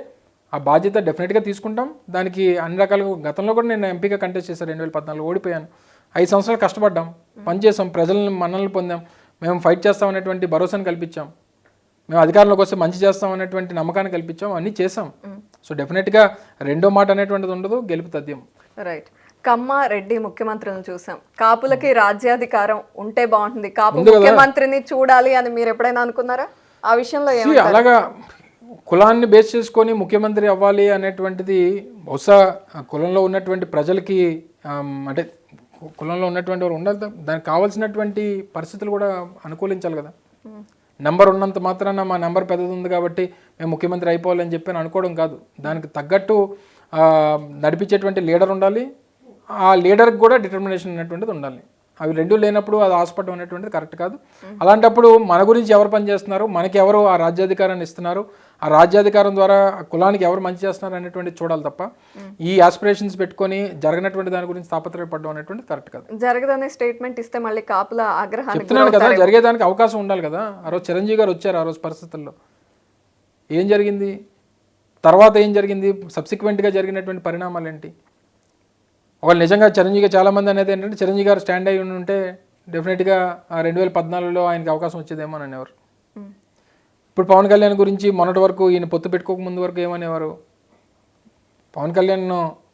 ఆ బాధ్యత డెఫినెట్గా తీసుకుంటాం. దానికి అన్ని రకాలుగా గతంలో కూడా నేను ఎంపీగా కంటెస్ట్ చేశాను. 2014 ఓడిపోయాను. 5 సంవత్సరాలు కష్టపడ్డాం, పనిచేసాం, ప్రజలను మన్ననలు పొందాం. మేము ఫైట్ చేస్తాం అనేటువంటి భరోసాను కల్పించాం. మేము అధికారంలోకి వస్తే మంచి చేస్తాం అనేటువంటి నమ్మకాన్ని కల్పించాం, అన్నీ చేసాం. సో డెఫినెట్గా రెండో మాట అనేటువంటిది ఉండదు, గెలుపు తథ్యం. రైట్. కమ్మ రెడ్డి ముఖ్యమంత్రులను చూసాం. కాపులకి రాజ్యాధికారం ఉంటే బాగుంటుంది, కాపు ముఖ్యమంత్రిని చూడాలి అని మీరు ఎప్పుడైనా అనుకున్నారా? ఆ విషయంలో అలాగా కులాన్ని బేస్ చేసుకొని ముఖ్యమంత్రి అవ్వాలి అనేటువంటిది బహుశా కులంలో ఉన్నటువంటి ప్రజలకి అంటే కులంలో ఉన్నటువంటి వారు ఉండాలి. దానికి కావాల్సినటువంటి పరిస్థితులు కూడా అనుకూలించాలి కదా. నెంబర్ ఉన్నంత మాత్రాన మా నెంబర్ పెద్దది ఉంది కాబట్టి మేము ముఖ్యమంత్రి అయిపోవాలని చెప్పి అనుకోవడం కాదు. దానికి తగ్గట్టు నడిపించేటువంటి లీడర్ ఉండాలి, ఆ లీడర్కి కూడా డిటర్మినేషన్ అనేటువంటిది ఉండాలి. అవి రెండు లేనప్పుడు అది ఆశపడడం అనేటువంటిది కరెక్ట్ కాదు. అలాంటప్పుడు మన గురించి ఎవరు పనిచేస్తున్నారు, మనకి ఎవరు ఆ రాజ్యాధికారాన్ని ఇస్తున్నారు, ఆ రాజ్యాధికారం ద్వారా కులానికి ఎవరు మంచి చేస్తున్నారు అనేటువంటిది చూడాలి తప్ప ఈ ఆస్పిరేషన్స్ పెట్టుకొని జరగనటువంటి దాని గురించి తాపత్రయపడడం అనేటువంటిది కరెక్ట్ కాదు. జరగదనే స్టేట్మెంట్ ఇస్తే మళ్ళీ కాపుల ఆగ్రహాన్ని చెప్తున్నాను కదా, జరిగేదానికి అవకాశం ఉండాలి కదా. ఆ రోజు చిరంజీవి గారు వచ్చారు, ఆ రోజు పరిస్థితుల్లో ఏం జరిగింది, తర్వాత ఏం జరిగింది, సబ్సిక్వెంట్గా జరిగినటువంటి పరిణామాలు ఏంటి. ఒకవేళ నిజంగా చిరంజీవి చాలామంది అనేది ఏంటంటే చిరంజీవి గారు స్టాండ్ అయ్యి ఉంటే డెఫినెట్గా 2014లో ఆయనకి అవకాశం వచ్చేదేమో అని అనేవారు. ఇప్పుడు పవన్ కళ్యాణ్ గురించి మొన్నటి వరకు ఈయన పొత్తు పెట్టుకోక ముందు వరకు ఏమనేవారు, పవన్ కళ్యాణ్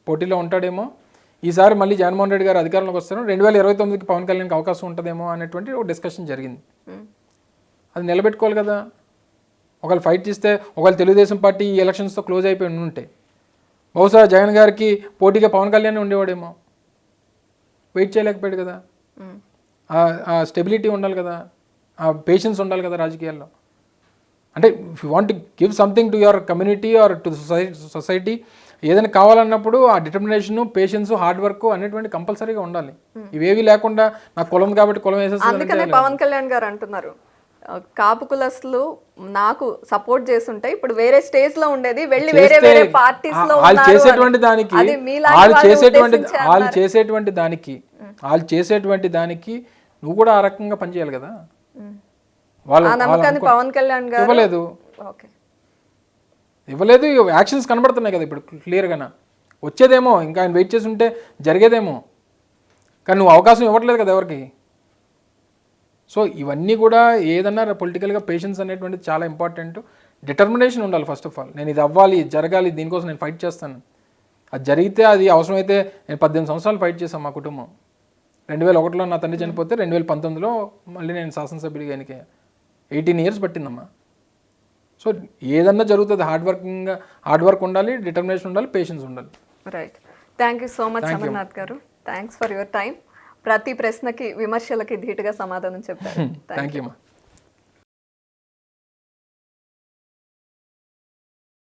పోటీలో ఉంటాడేమో, ఈసారి మళ్ళీ జగన్మోహన్ రెడ్డి గారు అధికారంలోకి వస్తారు, 2029కి పవన్ కళ్యాణ్కి అవకాశం ఉంటుందేమో అనేటువంటి ఒక డిస్కషన్ జరిగింది. అది నిలబెట్టుకోవాలి కదా. ఒకవేళ ఫైట్ చేస్తే ఒకవేళ తెలుగుదేశం పార్టీ ఈ ఎలక్షన్స్తో క్లోజ్ అయిపోయి ఉంటే బహుశా జగన్ గారికి పోటీగా పవన్ కళ్యాణ్ ఉండేవాడేమో. వెయిట్ చేయలేకపోయాడు కదా. ఆ స్టెబిలిటీ ఉండాలి కదా, ఆ పేషెన్స్ ఉండాలి కదా రాజకీయాల్లో. అంటే if you want to give something to your community or to society, ఏదైనా కావాలన్నప్పుడు ఆ డిటర్మినేషన్, పేషెన్స్, హార్డ్ వర్క్ అనేటువంటి కంపల్సరీగా ఉండాలి. ఇవేవి లేకుండా నాకు కులం కాబట్టి కులం వేసేస్తుంది. అందుకనే పవన్ కళ్యాణ్ గారు అంటున్నారు, కాపు కులస్తులు నాకు సపోర్ట్ చేస్తుంటే ఇప్పుడు వేరే స్టేజ్ లో ఉండేది వెళ్ళి వేరే వేరే పార్టీస్ లో వాళ్ళు చేసేటువంటి దానికి నువ్వు కూడా ఆ రకంగా పనిచేయాలి కదా. పవన్ కళ్యాణ్ గారు ఇవ్వలేదు, యాక్షన్స్ కనబడుతున్నాయి కదా ఇప్పుడు క్లియర్గా. వచ్చేదేమో ఇంకా ఆయన వెయిట్ చేసి ఉంటే జరిగేదేమో, కానీ నువ్వు అవకాశం ఇవ్వట్లేదు కదా ఎవరికి. సో ఇవన్నీ కూడా ఏదన్నా పొలిటికల్గా పేషెన్స్ అనేటువంటిది చాలా ఇంపార్టెంట్. డిటర్మినేషన్ ఉండాలి ఫస్ట్ ఆఫ్ ఆల్. నేను ఇది అవ్వాలి, జరగాలి, దీనికోసం నేను ఫైట్ చేస్తాను. అది జరిగితే అది అవసరమైతే నేను 18 సంవత్సరాలు ఫైట్ చేశాను. మా కుటుంబం 2001లో నా తండ్రి చనిపోతే 2019లో మళ్ళీ నేను శాసనసభ్యుడిగా ఎన్నికయ్యా. 18 years పట్టిందమ్మా. సో ఏదన్నా జరుగుతుంది, హార్డ్ వర్క్ ఉండాలి, డిటర్మినేషన్ ఉండాలి, పేషెన్స్ ఉండాలి. Right. Thank you so much Amarnath గారు. Thanks for your time. ప్రతి ప్రశ్నకి విమర్శలకి ధీటుగా సమాధానం చెప్పారు. Thank you.